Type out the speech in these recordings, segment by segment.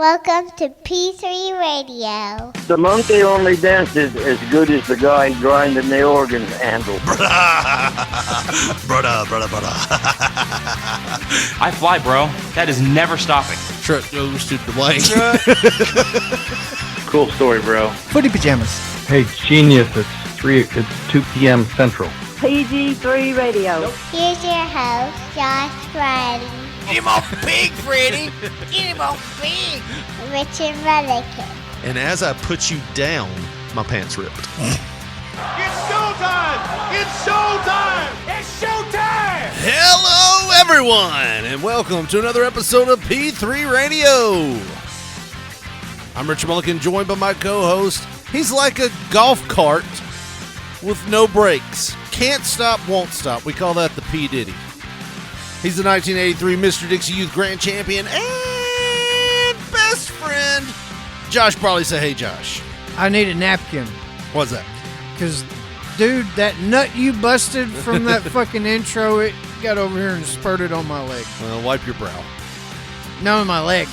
Welcome to P3 Radio. The monkey only dances as good as the guy grinding the organ handle. Brother. I fly, bro. That is never stopping. Truck goes to Dwayne. Cool story, bro. Footy pajamas. Hey, genius, it's 2 p.m. Central. PG3 Radio. Here's your host, Josh Friday. Get him off big, Freddy. Get him off big. Richard Mullican. And as I put you down, my pants ripped. It's showtime! It's showtime! It's showtime! Hello, everyone, and welcome to another episode of P3 Radio. I'm Richard Mullican, joined by my co-host. He's like a golf cart with no brakes. Can't stop, won't stop. We call that the P. Diddy. He's the 1983 Mr. Dixie Youth Grand Champion and best friend. Josh Brawley. Say, hey, Josh. I need a napkin. What's that? Because, dude, that nut you busted from that fucking intro, it got over here and spurted on my leg. Well, wipe your brow. No, on my leg.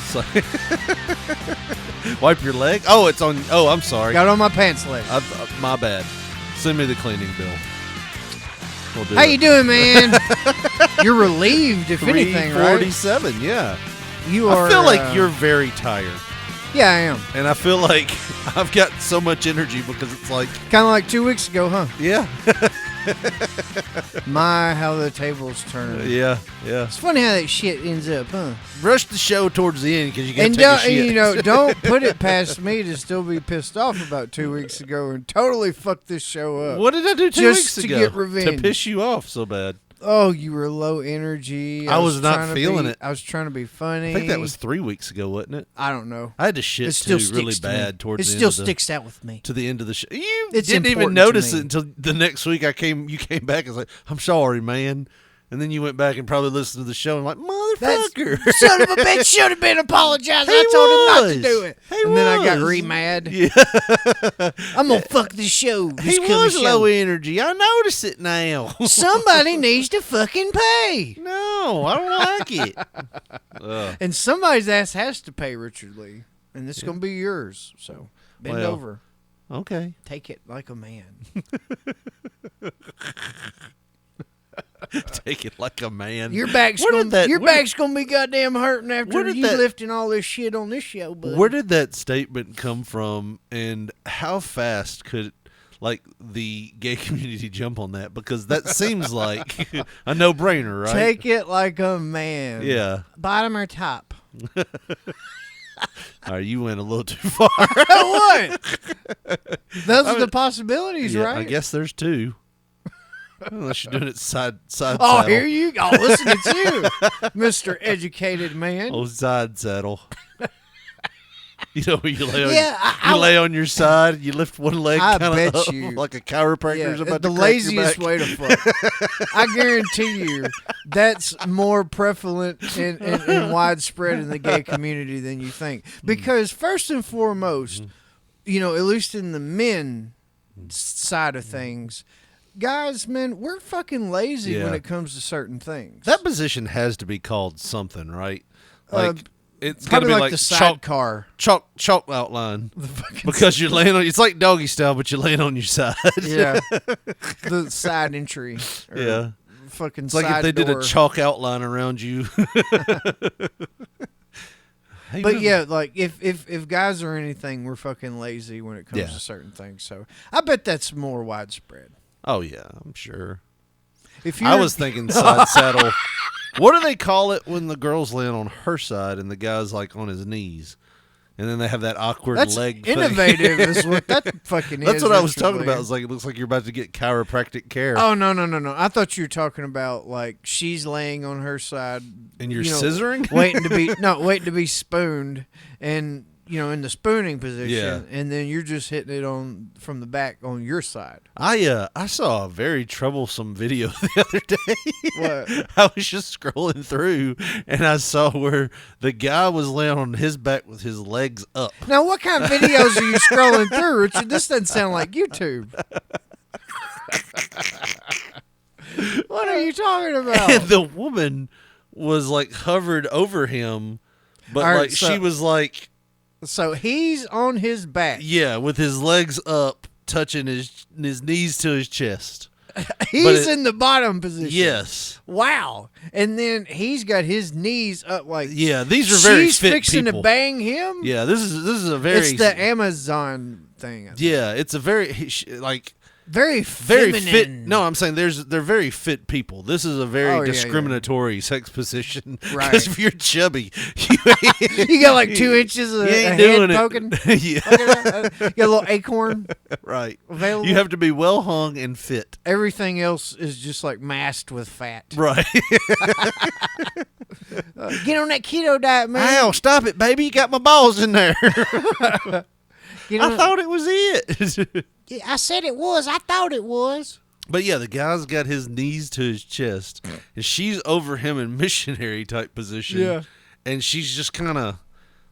Wipe your leg? Oh, it's on. Oh, I'm sorry. Got on my pants leg. My bad. Send me the cleaning bill. We'll do How it. you doing, man? You're relieved, if anything, right? 3:47, yeah. You are. I feel like you're very tired. Yeah, I am. And I feel like I've got so much energy because it's like. Kind of like 2 weeks ago, huh? Yeah. My, how the tables turn. Yeah. It's funny how that shit ends up, huh? Rush the show towards the end because you got to And take a shit. don't put it past me to still be pissed off about 2 weeks ago and totally fuck this show up. What did I do 2 Just weeks to ago? get revenge. To piss you off so bad. Oh, you were low energy. I was not trying to feeling be- it. I was trying to be funny. I think that was 3 weeks ago, wasn't it? I don't know. I had to shit It still too sticks really to me. bad towards It the still end of sticks out with me. to the end of the show. You It's didn't even important to notice me. it until the next week. You came back and was like, "I'm sorry, man," and then you went back and probably listened to the show and like, "Motherfucker, Son of a bitch should have been apologizing. He I told him not to was. do it. He And then I got was. re-mad. Yeah, I'm going to fuck this show. This he coming was show. low energy. I notice it now. Somebody needs to fucking pay. No, I don't like it. Ugh. And somebody's ass has to pay, Richard Lee. And this is going to be yours. So bend Well. over. Okay, Take it like a man. take it like a man. Your back's Where gonna did that- your where- back's gonna be goddamn hurting Where after did you that- lifting all this shit on this show, bud. Where did that statement come from, and how fast could like the gay community jump on that? Because that seems like a no-brainer, right? Take it like a man. Yeah. Bottom or top? All right, you went a little too far. What? Those are the possibilities, Yeah, right? I guess there's two. Unless you're doing it side Oh, saddle. here you go. Listen, it's you, Mr. Educated Man. Oh, side saddle. You know, where you lay on, Yeah, I- you lay on your side, you lift one leg I kind bet of up you. like a chiropractor's Yeah, about the to crack your laziest back. way to fuck. I guarantee you that's more prevalent and widespread in the gay community than you think. Because first and foremost, you know, at least in the men side of things, guys, man, we're fucking lazy Yeah. when it comes to certain things. That position has to be called something, right? Like it's gotta Probably be like the chalk sidecar. outline because you're laying on. It's like doggy style, but you're laying on your side. Yeah. The side entry. Or Yeah. Fucking It's like if side they did door. a chalk outline around you. Hey, But man. yeah, like if guys are anything, we're fucking lazy when it comes Yeah. to certain things. So I bet that's more widespread. Oh yeah, I'm sure. If I was thinking side saddle. What do they call it when the girl's laying on her side and the guy's like on his knees, and then they have that awkward that's leg thing? innovative. Is what that fucking is. That's what I was Richard talking Lee. about. It's like it looks like you're about to get chiropractic care. Oh no. I thought you were talking about like she's laying on her side And you're you know, scissoring? waiting to be spooned, and you know in the spooning position, Yeah. and then you're just hitting it on from the back on your side. I saw a very troublesome video the other day. What? I was just scrolling through and I saw where the guy was laying on his back with his legs up. Now, what kind of videos are you scrolling through, Richard? This doesn't sound like YouTube. What are you talking about? And the woman was like hovered over him, but All right, like so- she was like So he's on his back. Yeah, with his legs up, touching his knees to his chest. He's in the bottom position. Yes. Wow. And then he's got his knees up like. Yeah, these are very she's fit fixing people. to bang him. Yeah, this is a very. It's the Amazon thing. Yeah, it's a very very very feminine. fit. No, I'm saying they're very fit people. This is a very Oh, yeah, discriminatory sex position. Right. Because if you're chubby, You got like 2 inches of you ain't head doing poking. it. Yeah, You got a little acorn right. available. You have to be well hung and fit. Everything else is just like masked with fat. Right. Get on that keto diet, man. Ow, stop it, baby. You got my balls in there. Get I on- thought it was it. Yeah, I said it was. I thought it was. But yeah, the guy's got his knees to his chest, and she's over him in missionary type position. Yeah. And she's just kind of.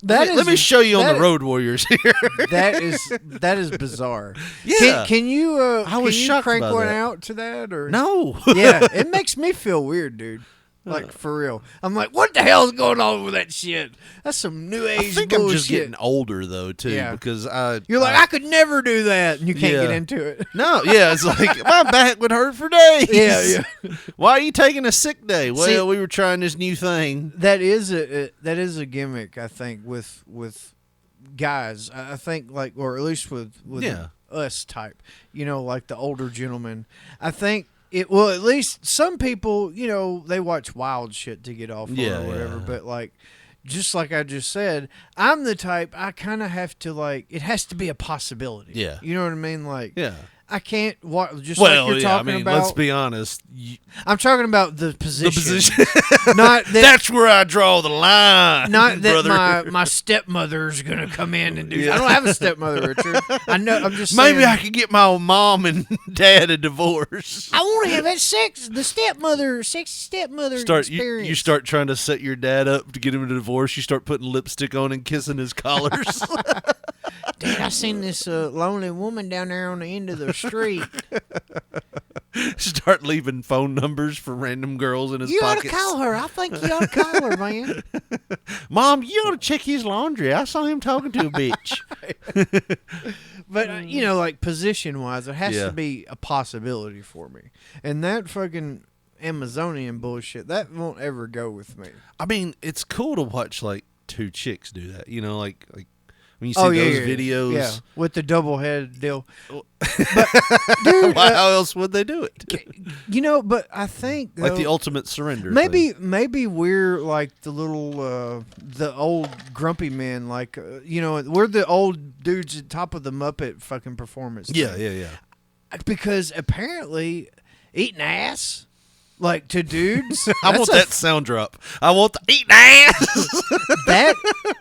That Let me show you on the Road Warriors here. That is bizarre. Yeah. Can you? I was can you shocked crank by one that. out to that or No. Yeah, it makes me feel weird, dude. Like for real. I'm like, what the hell is going on with that shit? That's some new age I think bullshit. I'm just getting older though too, Yeah. because You're like, I could never do that, and you can't Yeah. get into it. No, yeah, it's like my back would hurt for days. Yeah. Why are you taking a sick day? Well, See- we were trying this new thing. That is a gimmick, I think, with guys. I think like, or at least with Yeah. us type, like the older gentlemen. I think it. Well, at least some people, they watch wild shit to get off Yeah, or whatever. yeah. But like, just like I just said, I'm the type I kind of have to like. It has to be a possibility. Yeah. You know what I mean? Like, Yeah. I can't watch. Just Well, like you're yeah, I talking mean, about. let's be honest. I'm talking about the position. position. Not that. That's where I draw the line. Not that brother. my stepmother's gonna come in and do. I don't have a stepmother, Richard. I know. I'm just Maybe saying, I could get my mom and dad a divorce. I want to have that sexy stepmother experience. You start trying to set your dad up to get him a divorce. You start putting lipstick on and kissing his collars. Dad, I seen this lonely woman down there on the end of the street. Start leaving phone numbers for random girls in his You ought pockets. to call her. I think you ought to call her, man. Mom, you ought to check his laundry. I saw him talking to a bitch. But like position wise, it has Yeah. to be a possibility for me. And that fucking Amazonian bullshit that won't ever go with me. I mean, it's cool to watch like two chicks do that. Like when you see those videos. Yeah, with the double head deal. But, dude, Why, how else would they do it? But I think Like though, the ultimate surrender. maybe we're like the little the old grumpy men, like we're the old dudes at top of the Muppet fucking performance. thing. thing. Yeah. Because apparently eating ass. Like to dudes, I want that sound drop. I want the eating ass.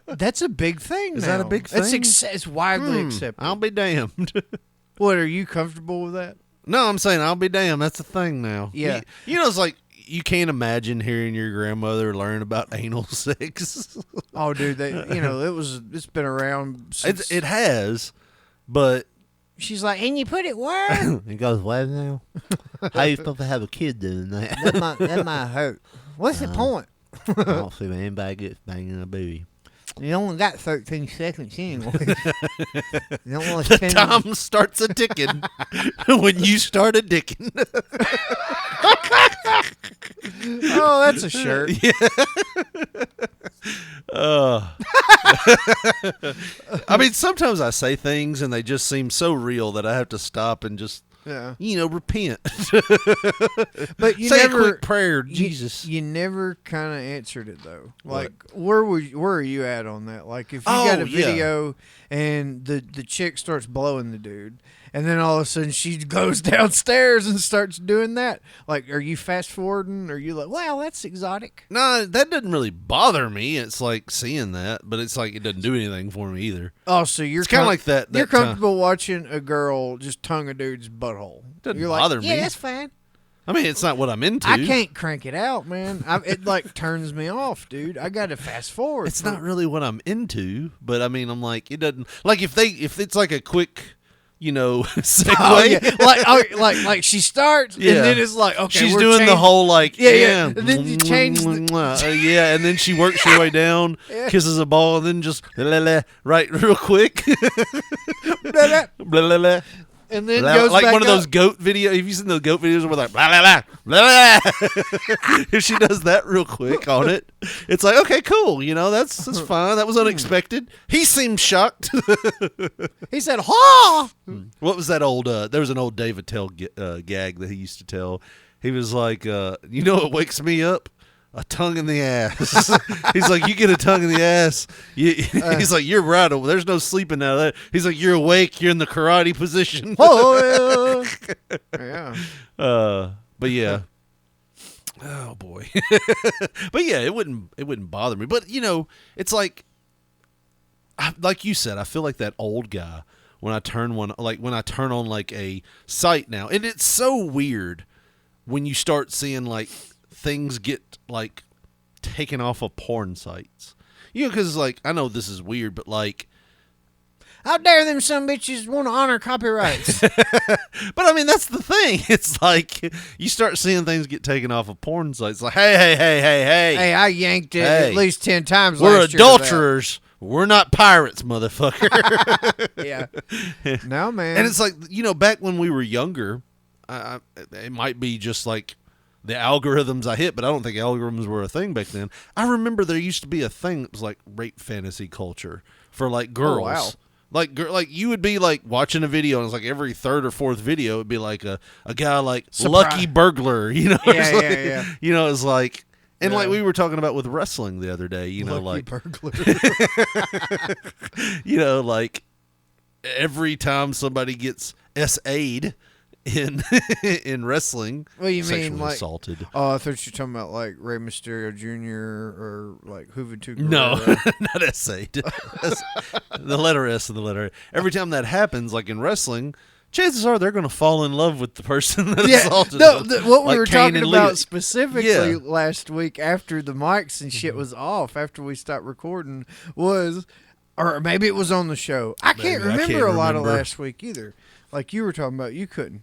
That's a big thing. Is that a now. big It's, thing? it's widely accepted. I'll be damned. What, are you comfortable with that? No, I'm saying I'll be damned. That's a thing now. Yeah. It's like you can't imagine hearing your grandmother learn about anal sex. Oh, dude, it's been around since. It has, but She's like, and you put it where? it goes what now? How you supposed to have a kid doing that? that might hurt. What's the point? I don't see when anybody gets banging a booby. You only got 13 seconds anyway. You don't want to spend. Time starts a ticking when you start a dicking. Oh, that's a shirt. I mean, sometimes I say things and they just seem so real that I have to stop and just, Yeah. repent. But you say never a quick prayer, Jesus. You never kind of answered it though. Like, where are you at on that? Like, if you Oh, got a yeah. video and the chick starts blowing the dude, and then all of a sudden she goes downstairs and starts doing that. Like, are you fast forwarding? Or are you like, wow, that's exotic? No, that doesn't really bother me. It's like seeing that, but it's like it doesn't do anything for me either. Oh, so you're It's kinda like that You're time. comfortable watching a girl just tongue a dude's butthole. Doesn't You're bother like, me. Yeah, that's fine. I mean, it's not what I'm into. I can't crank it out, man. It like turns me off, dude. I got to fast forward. It's not really what I'm into, but I mean, I'm like, it doesn't like if it's like a quick segue. Oh, yeah. like she starts, Yeah. and then it's like, okay, She's we're doing the changing- whole like, Yeah. And then you change yeah, and then she works her way down, kisses a ball, and then just right real quick, blah, blah, blah. and then Blah, goes like back one of those up. goat videos. Have you seen those goat videos where like blah blah blah blah blah? If she does that real quick on it, it's like, okay, cool. That's fine. That was unexpected. He seemed shocked. He said, "Ha!" What was that old? There was an old Dave Attell gag that he used to tell. He was like, what wakes me up? A tongue in the ass. He's like, you get a tongue in the ass. He's like, you're right. There's no sleeping out of that. He's like, you're awake. You're in the karate position. Oh, yeah. But yeah. Oh boy. But yeah, it wouldn't bother me. But it's like you said, I feel like that old guy when I turn on like a site now, and it's so weird when you start seeing like things get like taken off of porn sites. Because like, I know this is weird, but like, How dare them some bitches want to honor copyrights? but I mean, that's the thing. It's like you start seeing things get taken off of porn sites. Like, hey. Hey, I yanked it Hey. at least 10 times We're last year for that. adulterers. We're not pirates, motherfucker. Yeah. No, man. And it's like, back when we were younger, it might be just like the algorithms I hit, but I don't think algorithms were a thing back then. I remember there used to be a thing that was like rape fantasy culture for like girls. Oh, wow. Like you would be like watching a video, and it's like every third or fourth video it'd be like a guy like Surprise. Lucky Burglar, Yeah, It's yeah. It's like, and Yeah. like we were talking about with wrestling the other day, Lucky burglar. like every time somebody gets SA'd in wrestling, What do you sexually mean, like? assaulted. Oh, I thought you were talking about like Rey Mysterio Jr. or like Juventud No, Guerrero. not SA'd. The letter S and the letter A. Every time that happens, like in wrestling, chances are they're going to fall in love with the person that Yeah, assaulted no, them. what we Like were Kane talking and about Lita. specifically Yeah. Mm-hmm. last week after the mics and shit was off, after we stopped recording, was, or maybe it was on the show. I can't Maybe. I remember can't a lot remember. of last week either. Like you were talking about, you couldn't.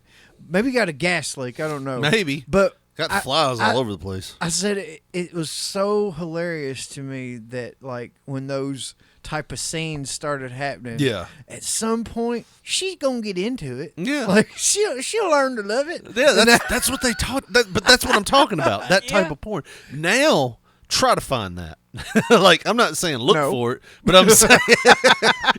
Maybe got a gas leak. I don't know. Maybe. But Got I- flies I- all over the place. I said it was so hilarious to me that like when those type of scenes started happening. Yeah. At some point, she's gonna get into it. Yeah. Like she'll learn to love it. Yeah, that's what they taught. But that's what I'm talking about. That type of porn. Now, try to find that. Like, I'm not saying look No. for it, but I'm saying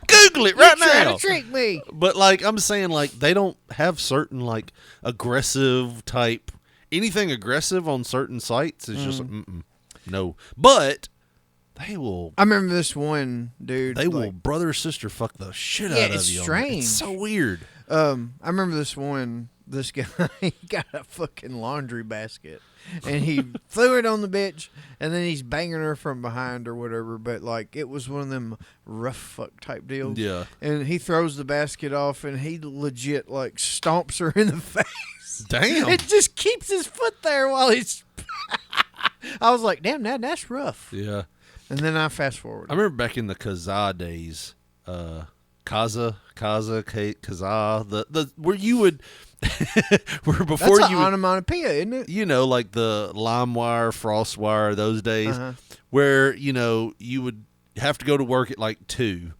Google it right You're trying now. to trick me. But like, I'm saying like they don't have certain like aggressive type anything aggressive on certain sites. It's just no. But they will. I remember this one dude. They will like, brother or sister fuck the shit Yeah, out of it's you. strange. It's so weird. I remember this one. This guy, he got a fucking laundry basket, and he threw it on the bitch, and then he's banging her from behind or whatever. But like, it was one of them rough fuck type deals. Yeah. And he throws the basket off, and he legit like stomps her in the face. Damn. It just keeps his foot there while he's. I was like, damn, that's rough. Yeah. And then I fast forward. I remember back in the Kazaa days, Kazaa, the where you would, where before That's you an would, onomatopoeia, isn't it? like the LimeWire, FrostWire, those days, Uh-huh. where you would have to go to work at like 2.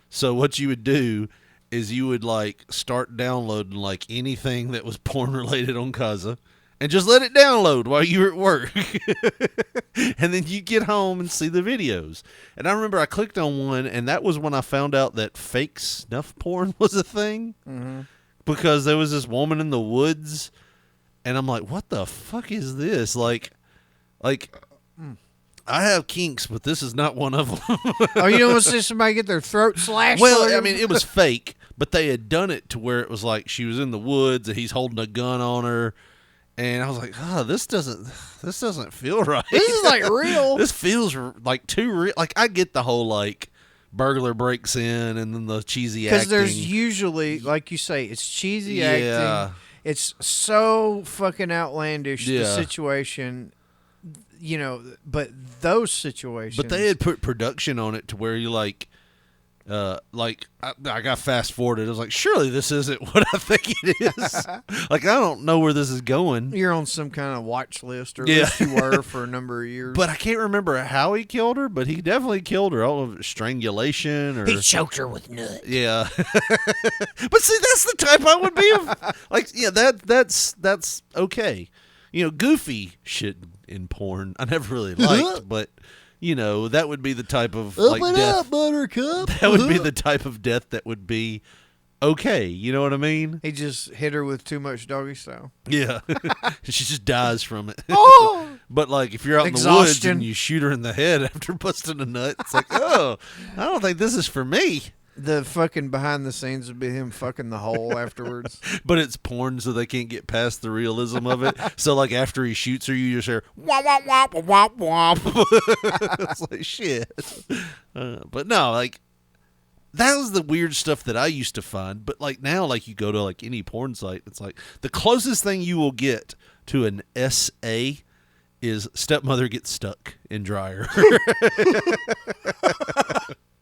So what you would do is you would like start downloading like anything that was porn related on Kazaa. And just let it download while you were at work. And then you get home and see the videos. And I remember I clicked on one, and that was when I found out that fake snuff porn was a thing. Mm-hmm. Because there was this woman in the woods, and I'm like, what the fuck is this? Like, I have kinks, but this is not one of them. Oh, you don't want to see somebody get their throat slashed? Well, or I mean, it was fake, but they had done it to where it was like she was in the woods, and he's holding a gun on her. And I was like, this doesn't feel right. This is like real. This feels like too real. Like, I get the whole like burglar breaks in and then the cheesy acting. Because there's usually, like you say, it's cheesy Yeah. acting. It's so fucking outlandish, the Yeah. situation, but those situations. But they had put production on it to where you like, Like I got fast forwarded. I was like, surely this isn't what I think it is. Like I don't know where this is going. You're on some kind of watch list, or at Yeah. least you were for a number of years. But I can't remember how he killed her. But he definitely killed her. I don't know if it was strangulation or he choked her with nuts. yeah. But see, that's the type I would be. Like yeah, that's okay. You know, goofy shit in porn I never really liked, but. You know, that would be the type of like death. Buttercup. That would be the type of death that would be okay. You know what I mean? He just hit her with too much doggy style. Yeah. She just dies from it. Oh! But like if you're out in the woods Exhaustion. and you shoot her in the head after busting a nut, it's like, oh, I don't think this is for me. The fucking behind the scenes would be him fucking the hole afterwards. But it's porn, so they can't get past the realism of it. So like after he shoots her, you just hear womp womp womp womp womp. It's like shit. But no, like that was the weird stuff that I used to find. But like now, like you go to like any porn site, it's like the closest thing you will get to an SA is stepmother gets stuck in dryer.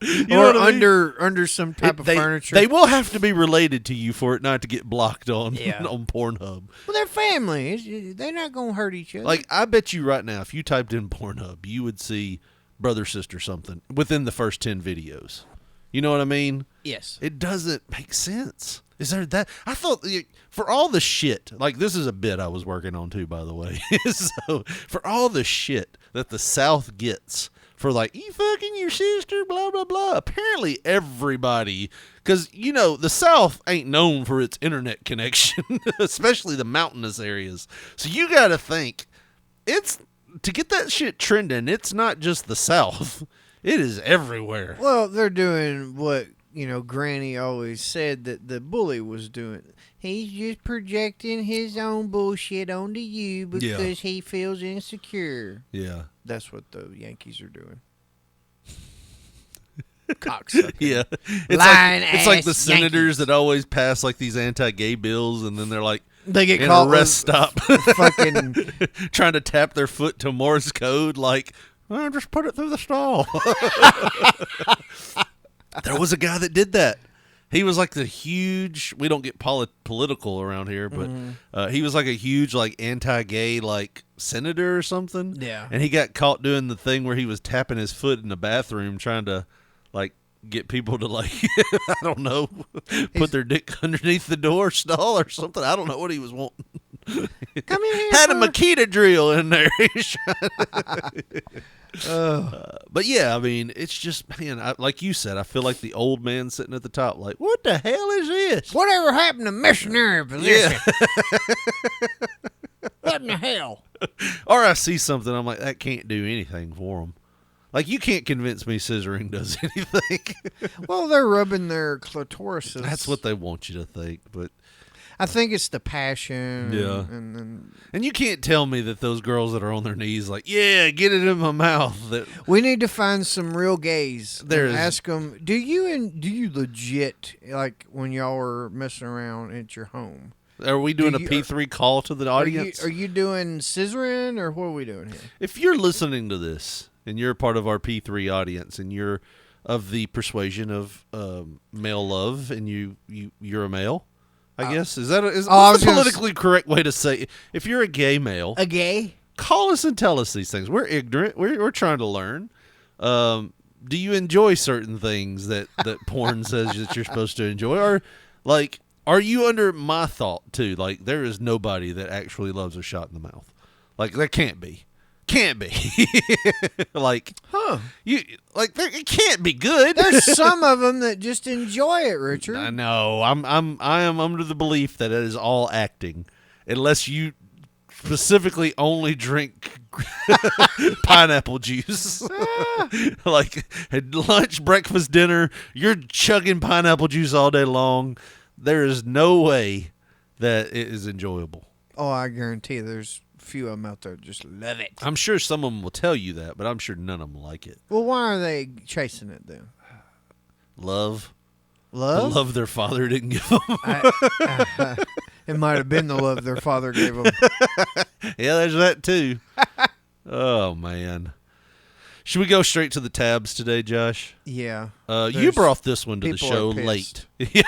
You know or what I mean? under some type of furniture. They will have to be related to you for it not to get blocked on on Pornhub. Well, they're family. They're not going to hurt each other. Like I bet you right now, if you typed in Pornhub, you would see brother sister something within the first 10 videos. You know what I mean? yes. It doesn't make sense. Is there that? I thought for all the shit, like this is a bit I was working on too, by the way. So for all the shit that the South gets for like, you fucking your sister, blah, blah, blah. Apparently everybody, because, you know, the South ain't known for its internet connection, especially the mountainous areas. So you got to think, it's, to get that shit trending, it's not just the South. It is everywhere. Well, they're doing what, you know, Granny always said that the bully was doing. He's just projecting his own bullshit onto you because he feels insecure. Yeah. That's what the Yankees are doing. Cocksucker. Yeah. It's like the senators Yankees. that always pass like these anti-gay bills, and then they're like, They get in caught a rest stop fucking trying to tap their foot to Morse code like, oh, just put it through the stall. There was a guy that did that. He was like the huge, we don't get political around here, but he was like a huge like anti-gay like senator or something. Yeah. And he got caught doing the thing where he was tapping his foot in the bathroom trying to like get people to like, I don't know, put their dick underneath the door stall or something. I don't know what he was wanting. come in here. Had a bud. Makita drill in there. But yeah, I mean, it's just, man, like you said, I feel like the old man sitting at the top, like, what the hell is this? Whatever happened to missionary position? Yeah. What in the hell? Or I see something, I'm like, that can't do anything for them. Like, you can't convince me scissoring does anything. Well, they're rubbing their clitorises. That's what they want you to think, but. I think it's the passion. Yeah. And And you can't tell me that those girls that are on their knees like, yeah, get it in my mouth. That we need to find some real gays. There and is- ask them, do you legit, like when y'all are messing around at your home? Are we doing Do a you- P3 call to the audience? Are you doing scissoring or what are we doing here? If you're listening to this and you're part of our P3 audience and you're of the persuasion of male love and you're a male, I guess is I what's was the gonna politically correct way to say it? If you're a gay male, A gay? call us and tell us these things. We're ignorant. We're trying to learn. Do you enjoy certain things that porn says that you're supposed to enjoy, or like? Are you under my thought too? Like there is nobody that actually loves a shot in the mouth. Like there can't be. Like, you like it can't be good. There's some of them that just enjoy it, Richard. I know. I am under the belief that it is all acting, unless you specifically only drink pineapple juice. Like at lunch, breakfast, dinner, you're chugging pineapple juice all day long. There is no way that it is enjoyable. Oh, I guarantee there's a few of them out there that just love it. I'm sure some of them will tell you that, but I'm sure none of them like it. Well, why are they chasing it then? Love. Love? The love their father didn't give them. It might have been the love their father gave them. Yeah, there's that too. Oh, man. Should we go straight to the tabs today, Josh? Yeah. You There's- brought this one to the people show are pissed. late. Yeah,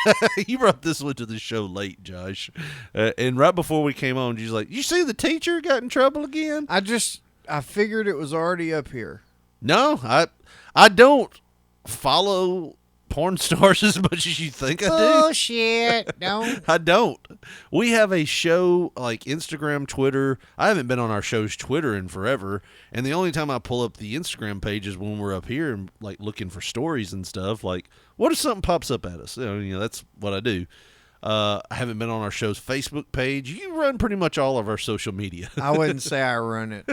you brought this one to the show late, Josh. And right before we came on, you're like, "You see the teacher got in trouble again?" I figured it was already up here. No, I don't follow porn stars as much as you think I do. Bullshit. Don't. I don't. We have a show like Instagram, Twitter. I haven't been on our show's Twitter in forever, and the only time I pull up the Instagram page is when we're up here and like looking for stories and stuff. Like, what if something pops up at us? You know, that's what I do. I haven't been on our show's Facebook page. You run pretty much all of our social media. I wouldn't say I run it.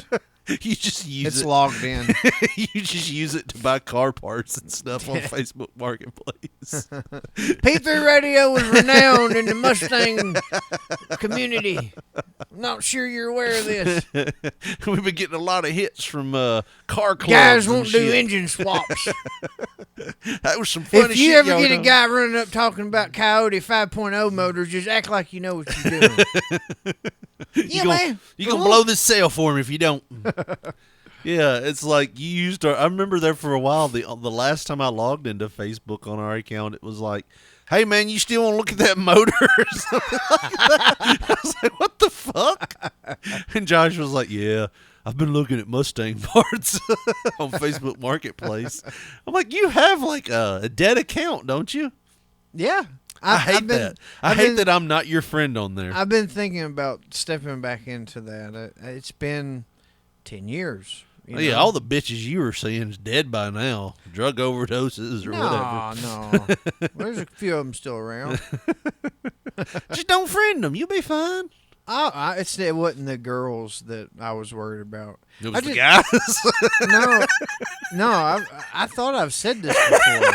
You just use It's it. logged in. You just use it to buy car parts and stuff on Facebook Marketplace. P3 Radio was renowned in the Mustang community. I'm not sure you're aware of this. We've been getting a lot of hits from car clubs. Guys and won't do shit. engine swaps. That was some funny If shit. you ever y'all get a done. guy running up talking about Coyote 5.0 motors, just act like you know what you're doing. Yeah, man. You gonna blow this sale for me if you don't. Yeah, it's like you used our. I remember there for a while. The last time I logged into Facebook on our account, it was like, "Hey man, you still want to look at that motor?" Or something like that. I was like, "What the fuck?" And Josh was like, "Yeah, I've been looking at Mustang parts on Facebook Marketplace." I'm like, "You have like a dead account, don't you?" Yeah. I hate I've been- that. I I've hate been- that I'm not your friend on there. I've been thinking about stepping back into that. It's been 10 years. You Yeah, know? all the bitches you were seeing is dead by now. Drug overdoses or whatever. No. There's a few of them still around. Just don't friend them. You'll be fine. It wasn't the girls that I was worried about. It was I the just- guys. No. I thought I've said this before.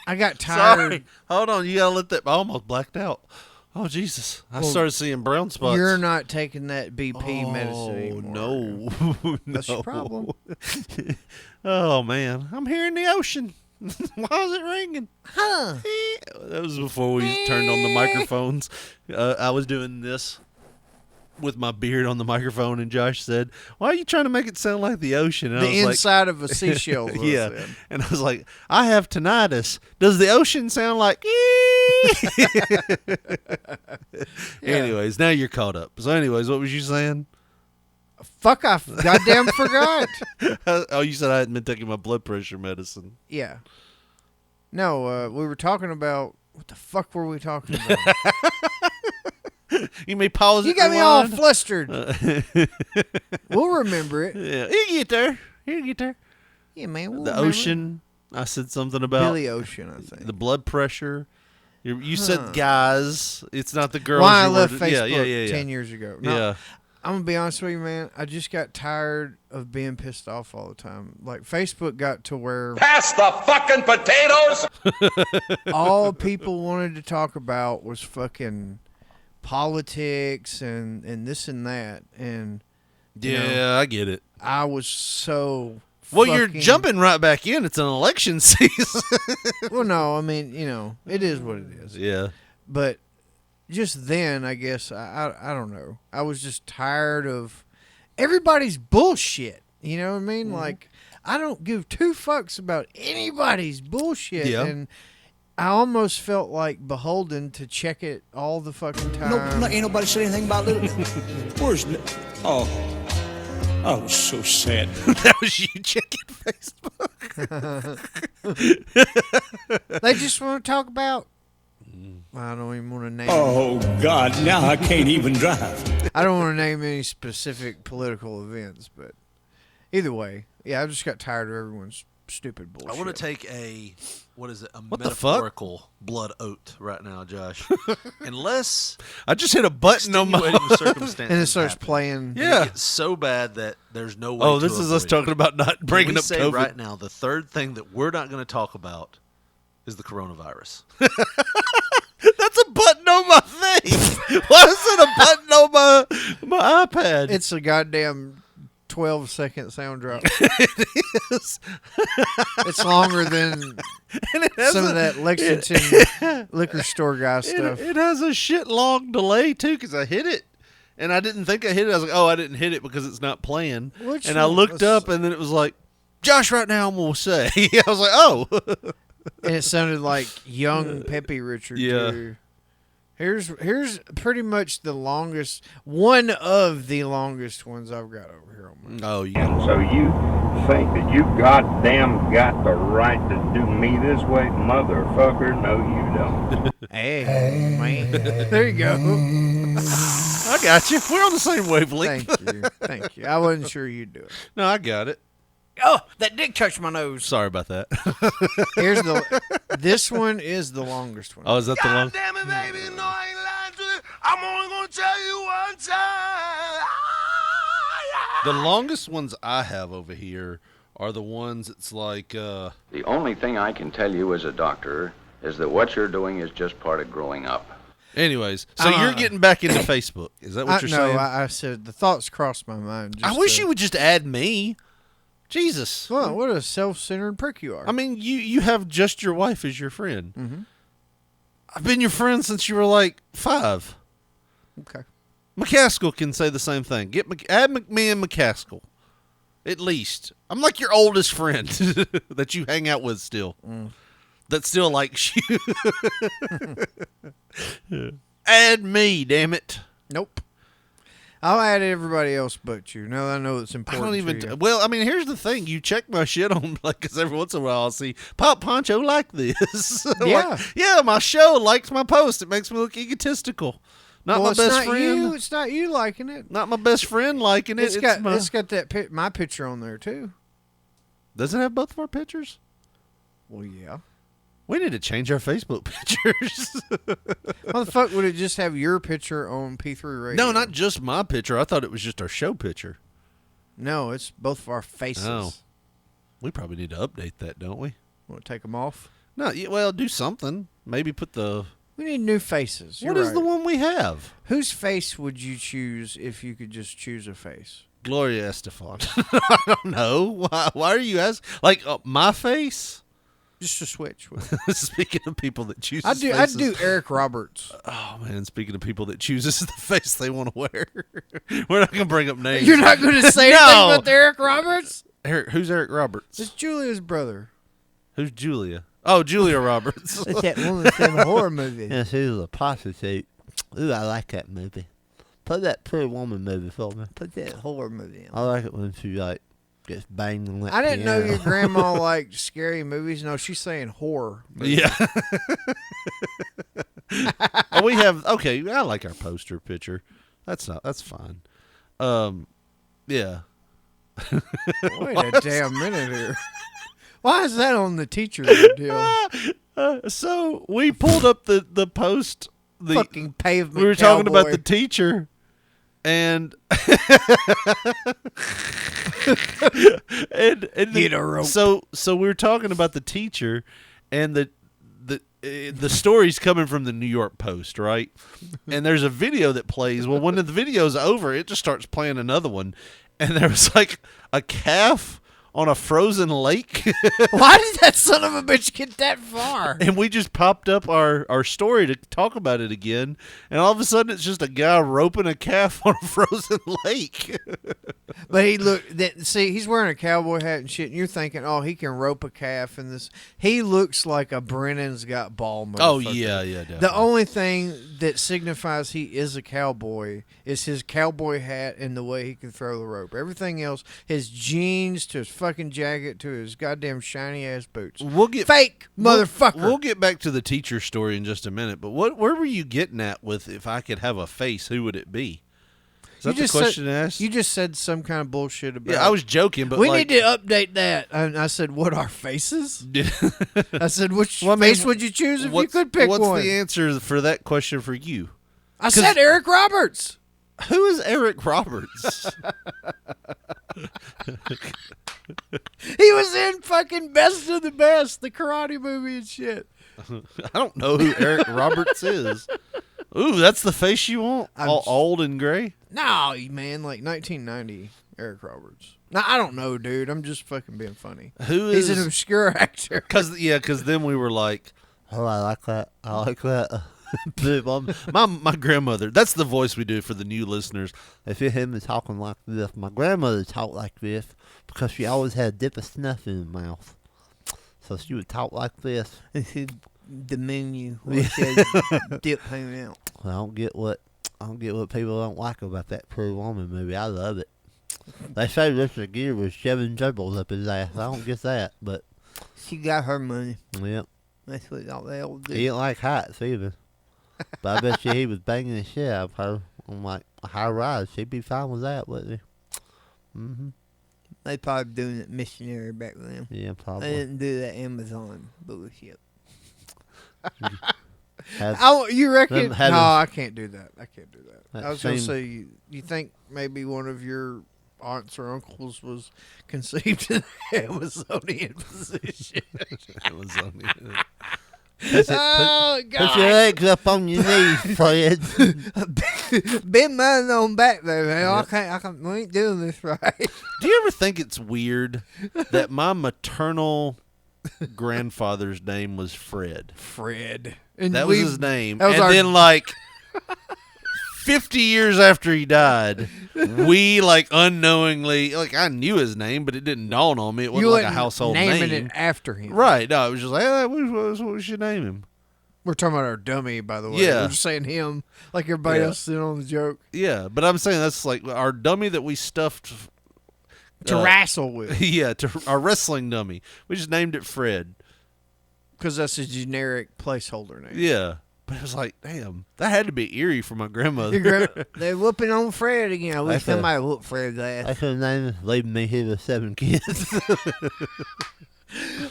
I got tired. Sorry. Hold on. You got to let that. I almost blacked out. Oh, Jesus. I started seeing brown spots. You're not taking that BP medicine anymore. No. That's your No. problem. Oh, man. I'm hearing the ocean. Why is it ringing? Huh. That was before we turned on the microphones. I was doing this with my beard on the microphone, and Josh said, "Why are you trying to make it sound like the ocean?" And I The was like, inside of a seashell. is what I yeah. said. And I was like, "I have tinnitus. Does the ocean sound like?" Anyways, now you're caught up. So, anyways, what was you saying? Fuck, I goddamn forgot. Oh, you said I hadn't been taking my blood pressure medicine. Yeah. No, we were talking about what the fuck were we talking about? You may pause. You it, got me all rewind. flustered. We'll remember it. Yeah, you get there. You get there. Yeah, man. We'll The remember ocean. I said something it. about Billy Ocean, I think. the blood pressure. You said guys. It's not the girls. Why I you left were- Facebook yeah. 10 years ago. No, Yeah. I'm going to be honest with you, man. I just got tired of being pissed off all the time. Like, Facebook got to where Pass the fucking potatoes! all people wanted to talk about was fucking politics and this and that. And you Yeah, know, I get it. I was so Well, you're fucking- jumping right back in. It's an election season. Well, no, I mean, it is what it is. Yeah. But just then, I guess, I don't know. I was just tired of everybody's bullshit. You know what I mean? Mm-hmm. Like, I don't give two fucks about anybody's bullshit. Yeah. And I almost felt like beholden to check it all the fucking time. Ain't nobody said anything about little. Where's? Oh, so sad. That was you checking Facebook. They just want to talk about. Mm. I don't even want to name. Oh God, now I can't even drive. I don't want to name any specific political events, but either way, yeah, I just got tired of everyone's stupid bullshit. I want to take a the fuck? metaphorical blood oath right now, Josh. Unless I just hit a button on my. extenuating circumstances and it starts happen. playing. Yeah. It's so bad that there's no way. Oh, to this is us avoid it. talking about not Can bringing we up say COVID. right now, the third thing that we're not going to talk about is the coronavirus. That's a button on my face. Why is it a button on my iPad? It's a goddamn 12-second sound drop. It It's longer than and it has some a, of that Lexington liquor store guy stuff. It has a shit long delay too, because I hit it, and I didn't think I hit it. I was like, oh, I didn't hit it because it's not playing. Which and I one looked was- up, and then it was like, Josh, right now I'm gonna say. I was like, oh. And it sounded like young Peppy Richard. Yeah. Too. Here's pretty much the longest, one of the longest ones I've got over here on my. Oh, you. So you think that you goddamn got the right to do me this way, motherfucker? No, you don't. Hey, man. There you go. I got you. We're on the same wavelength. Thank you. I wasn't sure you'd do it. No, I got it. Oh, that dick touched my nose. Sorry about that. This one is the longest one. Oh, is that the long? Damn it, baby, no, I ain't lying to you. I'm only gonna tell you one time. The longest ones I have over here are the ones it's like. The only thing I can tell you as a doctor is that what you're doing is just part of growing up. Anyways, so you're getting back into Facebook. Is that what you're saying? No, I said the thoughts crossed my mind. I wish you would just add me. Jesus. Well, what a self-centered prick you are. I mean, you have just your wife as your friend. Mm-hmm. I've been your friend since you were like 5. Okay. McCaskill can say the same thing. Add me and McCaskill. At least. I'm like your oldest friend that you hang out with still. That still likes you. Add me, damn it. Nope. I'll add everybody else but you. Now that I know it's I important. don't even. to you. Well, I mean, here's the thing. You check my shit on, like, because every once in a while I'll see Pop Poncho like this. Yeah. Yeah, my show likes my post. It makes me look egotistical. Not Well, my it's best not friend. You. It's not you liking it. Not my best friend liking it. It's got my, that my picture on there too. Does it have both of our pictures? Well, yeah. We need to change our Facebook pictures. How the fuck would it just have your picture on P3 Radio? No, not just my picture. I thought it was just our show picture. No, it's both of our faces. Oh. We probably need to update that, don't we? Want to take them off? No, well, do something. Maybe put the... We need new faces. What is the one we have? Whose face would you choose if you could just choose a face? Gloria Estefan. I don't know. Why are you asking? Like, my face? Just to switch. Speaking of people that choose I'd do Eric Roberts. Oh, man. Speaking of people that chooses the face they want to wear. We're not going to bring up names. You're not going to say No. anything about Eric Roberts? Who's Eric Roberts? It's Julia's brother. Who's Julia? Oh, Julia Roberts. It's that woman from the horror movie. Yeah, she's a prostitute. Ooh, I like that movie. Put that Pretty Woman movie for me. Put that horror movie on. I like it when she, like, gets banged on that I didn't know piano. your grandma liked scary movies. No, she's saying horror. Yeah. Oh, we have, okay, I like our poster picture. That's fine. Yeah. Wait a damn minute here. Why is that on the teacher deal? So we pulled up the post. The Fucking pavement We were talking about cowboy. the teacher, and and Get a rope. So we were talking about the teacher, and the story's coming from the New York Post, right? And there's a video that plays. Well, when the video's over, it just starts playing another one, and there was like a calf on a frozen lake. Why did that son of a bitch get that far? And we just popped up our story to talk about it again, and all of a sudden it's just a guy roping a calf on a frozen lake. But he's wearing a cowboy hat and shit, and you're thinking, oh, he can rope a calf in this. He looks like a Brennan's got ball motherfucker. Oh, yeah, definitely. The only thing that signifies he is a cowboy is his cowboy hat and the way he can throw the rope. Everything else, his jeans to his fucking jacket to his goddamn shiny ass boots. We'll get fake motherfucker. We'll get back to the teacher story in just a minute, but where were you getting at with if I could have a face, who would it be? Is that the question asked? You just said some kind of bullshit about. Yeah, I was joking, but we like, need to update that. And I said, "What are faces?" I said, "Which face would you choose if you could pick one?" What's the answer for that question for you? I said Eric Roberts. Who is Eric Roberts? He was in fucking Best of the Best, the karate movie and shit. I don't know who Eric Roberts is. Ooh, that's the face you want? All old and gray? No, man, like 1990 Eric Roberts. No, I don't know, dude. I'm just fucking being funny. He's an obscure actor. Because then we were like, oh, I like that. I like that. My grandmother. That's the voice we do for the new listeners. If you hear me talking like this, my grandmother talked like this because she always had a dip of snuff in her mouth. So she would talk like this. And she'd demean you when she had dip hanging out. I don't get what people don't like about that Pretty Woman movie. I love it. They say Richard Gere was shoving gerbils up his ass. I don't get that, but She got her money. yep. That's what all they all do. He didn't like heights either. But I bet you he was banging the shit out of her on like a high rise. She'd be fine with that, wouldn't he? Mm-hmm. They probably doing it missionary back then. Yeah, probably. They didn't do that Amazon bullshit. Have- You reckon? them having- No, I can't do that. I can't do that. That I was going to same- say, you think maybe one of your aunts or uncles was conceived in the Amazonian position? Amazonian. Oh, God. Put your legs up on your knees, Fred. Bend mine on back there, man. Yep. We ain't doing this right. Do you ever think it's weird that my maternal grandfather's name was Fred? Fred. That was his name. That was and our- then, like, 50 years after he died, we, like, unknowingly, like, I knew his name, but it didn't dawn on me. It wasn't You like a wasn't household naming name. it after him. Right. No, it was just like, hey, what we should name him? We're talking about our dummy, by the way. Yeah. We're just saying him, like everybody Yeah. else is in on the joke. Yeah, but I'm saying that's like our dummy that we stuffed To wrestle with. Yeah, to our wrestling dummy. We just named it Fred. Because that's a generic placeholder name. Yeah, but it was like, damn, that had to be eerie for my grandmother. They're whooping on Fred again. I wish That's a- somebody whooped Fred's ass. That's her name, leaving me here with 7 kids.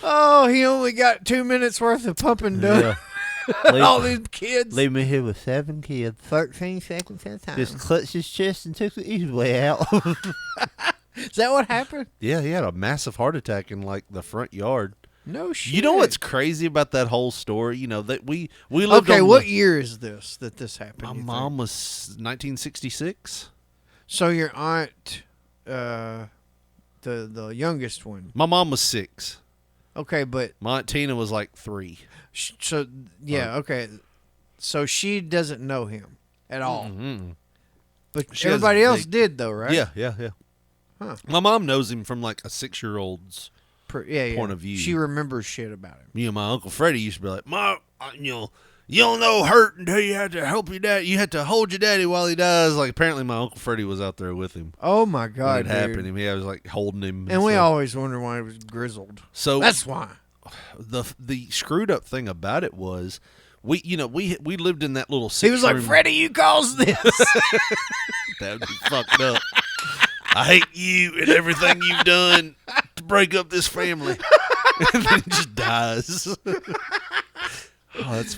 Oh, he only got 2 minutes worth of pumping done. All these kids. Leave me here with 7 kids. 13 seconds at a time. Just clutched his chest and took the easy way out. Is that what happened? Yeah, he had a massive heart attack in like the front yard. No shit. You know what's crazy about that whole story? You know that we lived. Okay, on what the- year is this that this happened? My you mom think? was 1966. So your aunt, the youngest one. My mom was 6. Okay, but My aunt Tina was like 3. so yeah, okay. So she doesn't know him at all. Mm-hmm. But She has everybody else big- did though, right? Yeah. Huh. My mom knows him from like a 6-year-old's Yeah. point of view. She remembers shit about him. You know, my Uncle Freddie used to be like, "Mom, you don't know hurt until you have to help your dad. You have to hold your daddy while he dies." Like, apparently my Uncle Freddie was out there with him. Oh my God, when it happened. dude. He was like holding him. And we stuff. always wonder why he was grizzled. So that's why. The screwed up thing about it was, we lived in that little. He was like, six-room- Freddie, you caused this. That'd be fucked up. I hate you and everything you've done to break up this family. And then he just dies.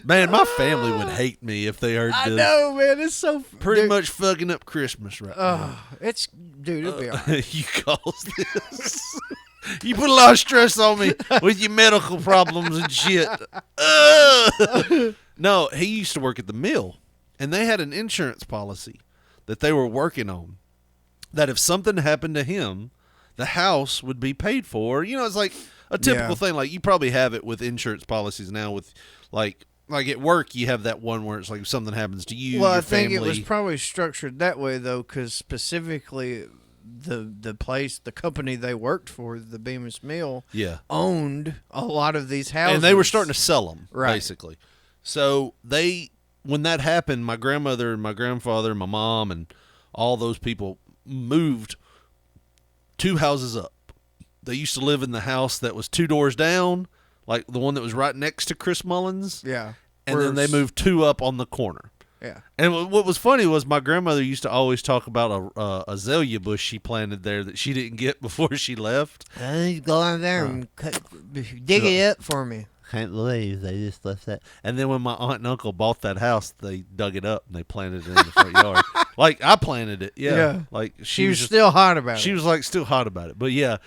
Man, my family would hate me if they heard I this. know, man. It's so Pretty dude, much fucking up Christmas right now. It's dude, it'll be all right. You caused this. You put a lot of stress on me with your medical problems and shit. No, he used to work at the mill, and they had an insurance policy that they were working on. That if something happened to him, the house would be paid for. You know, it's like a typical thing. Like you probably have it with insurance policies now. With like at work, you have that one where it's like if something happens to you, Well, your I think family. it was probably structured that way though, because specifically the place, the company they worked for, the Bemis Mill, owned a lot of these houses, and they were starting to sell them, Right. basically. So when that happened, my grandmother and my grandfather and my mom and all those people moved 2 houses up. They used to live in the house that was 2 doors down, like the one that was right next to Chris Mullins. Yeah. And then they moved 2 up on the corner. Yeah. And what was funny was my grandmother used to always talk about a azalea bush she planted there that she didn't get before she left. You go on there and dig it up for me. Can't believe they just left that. And then when my aunt and uncle bought that house, they dug it up and they planted it in the front yard. Like I planted it, yeah. Like she was still hot about it. She was like still hot about it, but yeah.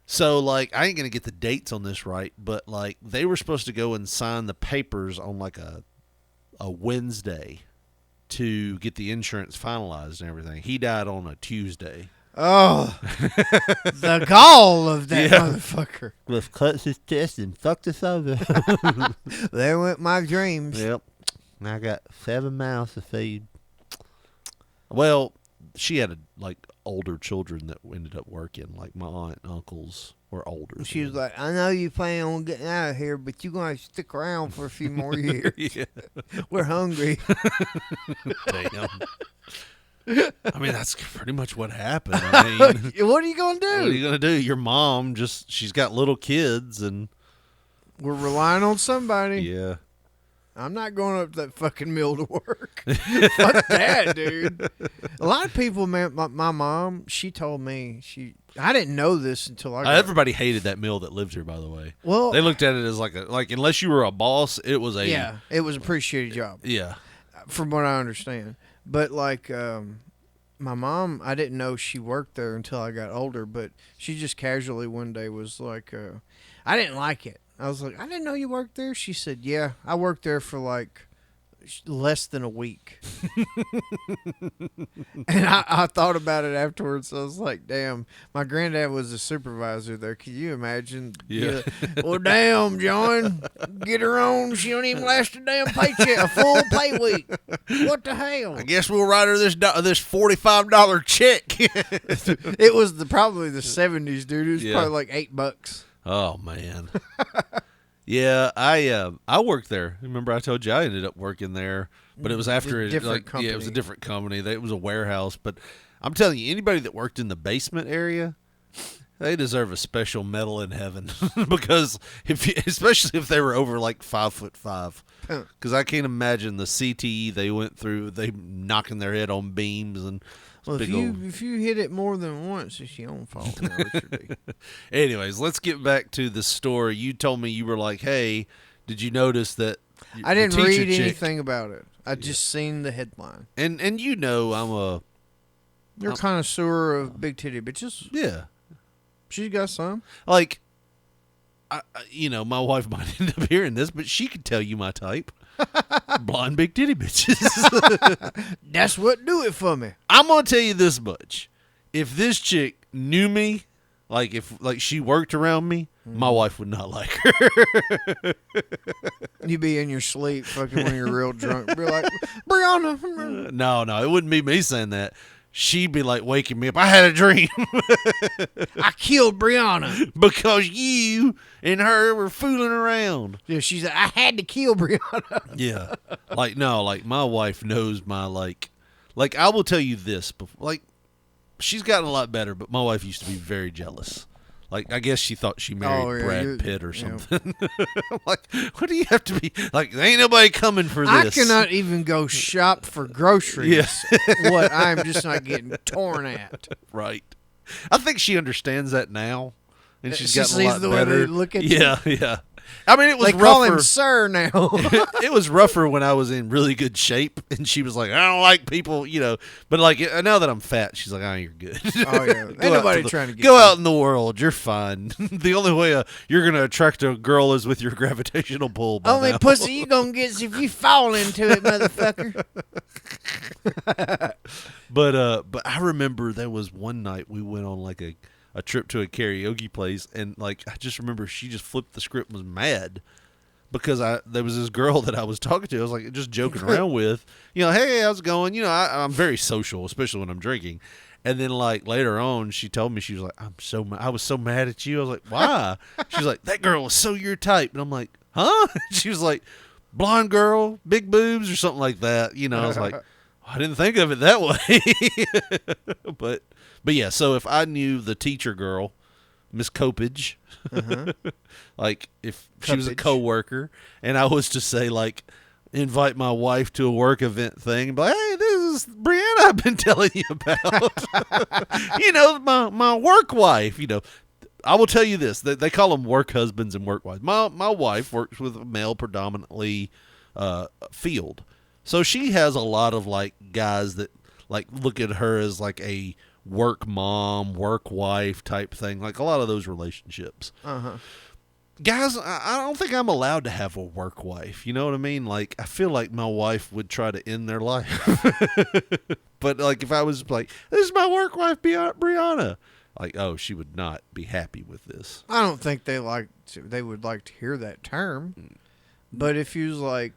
So like I ain't gonna get the dates on this right, but like they were supposed to go and sign the papers on like a Wednesday to get the insurance finalized and everything. He died on a Tuesday. Oh, the gall of that motherfucker. Just clutched his chest and fucked us over. There went my dreams. Yep. And I got 7 mouths to feed. Well, she had older children that ended up working. Like my aunt and uncles were older. She was like, I know you plan on getting out of here, but you're going to stick around for a few more years. Yeah. We're hungry. Damn. I mean, that's pretty much what happened. I mean, what are you going to do? What are you going to do? Your mom she's got little kids and we're relying on somebody. Yeah. I'm not going up that fucking mill to work. Fuck that, dude. A lot of people, man, my mom, she told me, I didn't know this until I got everybody hated that mill that lived here, by the way. Well, they looked at it as like unless you were a boss, it was it was a pretty shitty job. Yeah. From what I understand. But like my mom, I didn't know she worked there until I got older, but she just casually one day was like, I didn't like it. I was like, I didn't know you worked there. She said, yeah, I worked there for like less than a week. And I thought about it afterwards. I was like, damn, my granddad was a supervisor there. Can you imagine? Yeah. Well, damn, John, get her on. She don't even last a damn paycheck, a full pay week. What the hell? I guess we'll write her this $45 check. It was probably the 70s, dude. It was probably like $8. Oh man. Yeah, I worked there. Remember I told you I ended up working there, but it was after it was a different company. It was a warehouse, but I'm telling you, anybody that worked in the basement area, they deserve a special medal in heaven because especially if they were over like 5'5", because I can't imagine the CTE they went through. They knocking their head on beams and. Well, if you hit it more than once, it's your own fault. Anyways, let's get back to the story. You told me you were like, "Hey, did you notice that?" I didn't read anything about it. I just seen the headline. And You're a connoisseur of big titty bitches. Yeah, she's got some. Like, my wife might end up hearing this, but she could tell you my type. Blonde big titty bitches. That's what do it for me. I'm gonna tell you this much: if this chick knew me, if she worked around me, my wife would not like her. You be in your sleep, fucking when you're real drunk. Be like, Brianna. No, it wouldn't be me saying that. She'd be like waking me up. I had a dream. I killed Brianna because you and her were fooling around. Yeah, she's like, I had to kill Brianna. Yeah, my wife knows my I will tell you this. She's gotten a lot better, but my wife used to be very jealous. I guess she thought she married Brad Pitt or something. What do you have to be like? There ain't nobody coming for this. I cannot even go shop for groceries. Yeah. What I'm just not getting torn at. Right. I think she understands that now, and she's she gotten a lot sees the better. way they look at you. Yeah. I mean, it was they rougher. call him sir now. It was rougher when I was in really good shape, and she was like, "I don't like people," But now that I'm fat, she's like, "Oh, you're good." Oh yeah, ain't nobody trying to get go out in the world. You're fine. The only way you're gonna attract a girl is with your gravitational pull. Only pussy you gonna get is if you fall into it, motherfucker. But I remember there was one night we went on a trip to a karaoke place, and I just remember she just flipped the script and was mad because there was this girl that I was talking to. I was just joking around with, hey, how's it going? I'm very social, especially when I'm drinking. And then later on, she told me, she was like, I was so mad at you. I was like, why? She's like, that girl was so your type. And I'm like, huh? She was like, blonde girl, big boobs or something like that. I was like, I didn't think of it that way. But yeah, so if I knew the teacher girl, Miss Copage, if she was a coworker, and I was to say invite my wife to a work event thing, and be like, hey, this is Brianna I've been telling you about. My work wife. I will tell you this: they call them work husbands and work wives. My wife works with a male predominantly field, so she has a lot of guys that look at her as a work mom, work wife type thing, a lot of those relationships. Guys, I don't think I'm allowed to have a work wife. You know what I mean? I feel like my wife would try to end their life. But if I was this is my work wife, Brianna, she would not be happy with this. I don't think they would like to hear that term. But if you was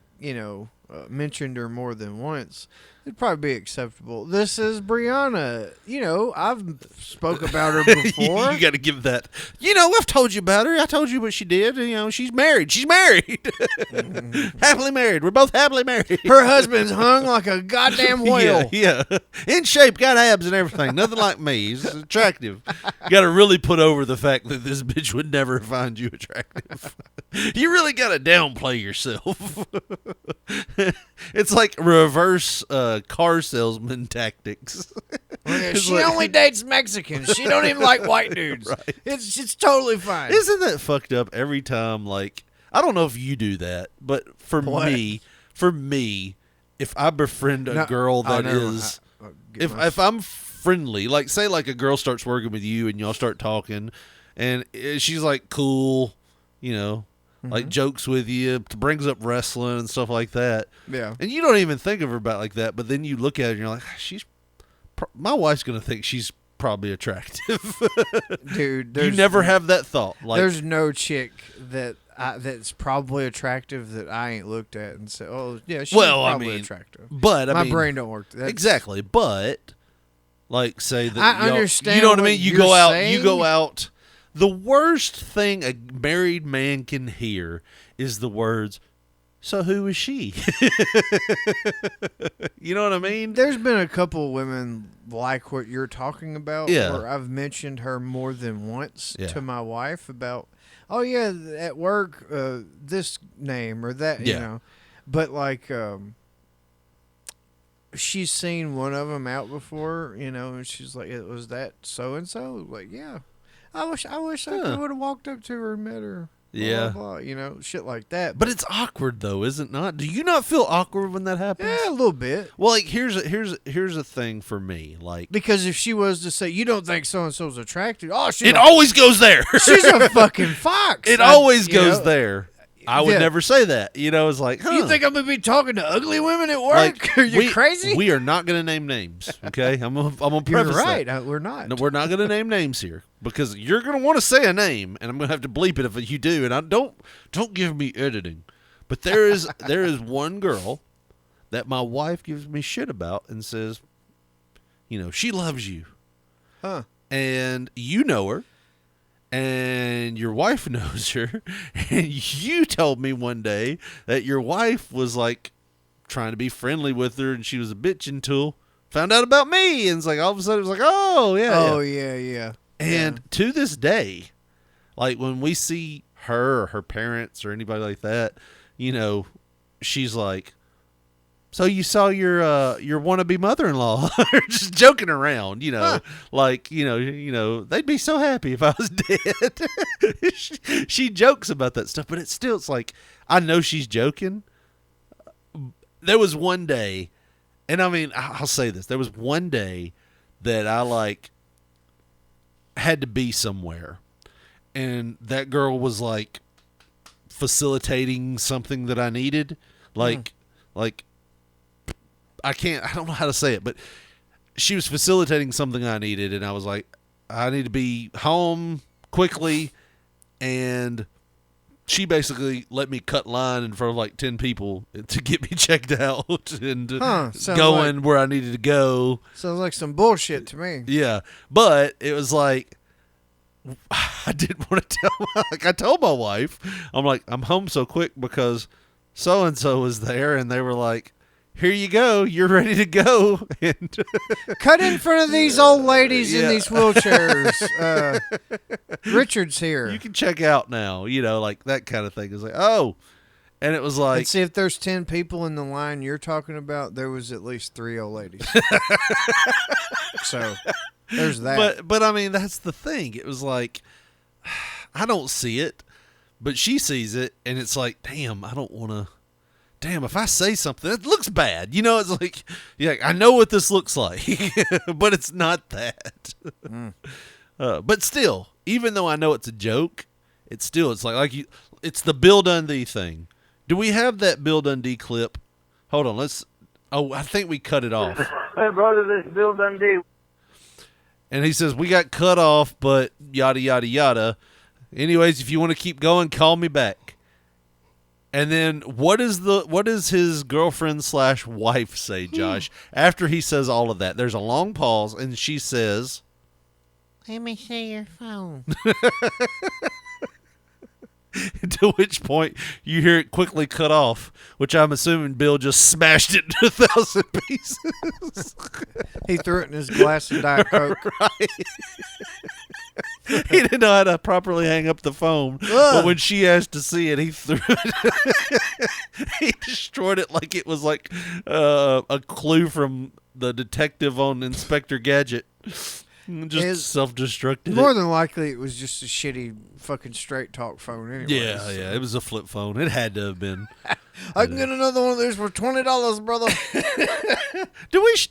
mentioned her more than once, it'd probably be acceptable. This is Brianna. I've spoke about her before. You got to give that. I've told you about her. I told you what she did. She's married. She's married. Happily married. We're both happily married. Her husband's hung like a goddamn whale. Yeah. In shape, got abs and everything. Nothing like me. He's attractive. Got to really put over the fact that this bitch would never find you attractive. You really got to downplay yourself. It's like reverse car salesman tactics. She only dates Mexicans. She don't even like white dudes. Right. It's totally fine. Isn't that fucked up every time? Like, I don't know if you do that, but for me, if I befriend a girl that is, if I'm friendly, like say like a girl starts working with you and y'all start talking, and she's like cool, like jokes with you, brings up wrestling and stuff like that. Yeah. And you don't even think of her about like that, but then you look at her and you're like, my wife's gonna think she's probably attractive. Dude, you never have that thought. Like, there's no chick that's probably attractive that I ain't looked at and said, "Oh, yeah, she's probably attractive." But my brain don't work. Exactly. But like, say that I understand. You know what I mean? You go out. Saying. You go out. The worst thing a married man can hear is the words, "So who is she?" You know what I mean? There's been a couple of women like what you're talking about, Yeah. where I've mentioned her more than once to my wife about, oh yeah, at work, this name or that, But like, she's seen one of them out before, and she's like, "It was that so and so." Like, yeah, I wish I would have walked up to her and met her. Yeah. Blah, blah, blah, shit like that. But it's awkward though, is it not? Do you not feel awkward when that happens? Yeah, a little bit. Well, like here's a thing for me, like, because if she was to say, "You don't think so and so's attractive," it always goes there. She's a fucking fox. It always goes there. I would never say that. It's like, You think I'm gonna be talking to ugly women at work? Like, Are you crazy? We are not going to name names. Okay, I'm gonna You're preface right. that. We're not. No, we're not going to name names here because you're going to want to say a name, and I'm going to have to bleep it if you do. And I don't give me editing. But there is one girl that my wife gives me shit about and says, she loves you, and you know her. And your wife knows her, and you told me one day that your wife was like trying to be friendly with her, and she was a bitching tool. Found out about me, and it's like all of a sudden it was like, oh yeah. And to this day, like when we see her or her parents or anybody like that, she's like, "So you saw your wannabe mother-in-law," just joking around, like they'd be so happy if I was dead. she jokes about that stuff, but it's like I know she's joking. There was one day, and I mean I'll say this: there was one day that I like had to be somewhere, and that girl was like facilitating something that I needed, like. I don't know how to say it, but she was facilitating something I needed, and I was like, I need to be home quickly, and she basically let me cut line in front of like 10 people to get me checked out and going where I needed to go. Sounds like some bullshit to me. Yeah, but it was like, I didn't want to tell, I told my wife, I'm like, I'm home so quick because so-and-so was there, and they were like, "Here you go. You're ready to go." And cut in front of these old ladies in these wheelchairs. Richard's here. You can check out now. Like that kind of thing. It's like, oh. And it was like... And see, if there's 10 people in the line you're talking about, there was at least 3 old ladies. So, there's that. But I mean, that's the thing. It was like, I don't see it, but she sees it, and it's like, damn, I don't want to... Damn, if I say something, it looks bad. It's like, I know what this looks like, but it's not that. But still, even though I know it's a joke, it's the Bill Dundee thing. Do we have that Bill Dundee clip? Hold on, I think we cut it off. Hey, brother, this is Bill Dundee. And he says, we got cut off, but yada, yada, yada. Anyways, if you want to keep going, call me back. And then what does his girlfriend / wife say, Josh? After he says all of that, there's a long pause, and she says, "Let me see your phone." To which point you hear it quickly cut off, which I'm assuming Bill just smashed it into 1,000 pieces. He threw it in his glass of Diet Coke. Right. He didn't know how to properly hang up the phone, but when she asked to see it, he threw it. He destroyed it like it was like a clue from the detective on Inspector Gadget. Just self-destructed. More than likely, it was just a shitty fucking straight talk phone anyway. Yeah, it was a flip phone. It had to have been. I can get another one of these for $20, brother.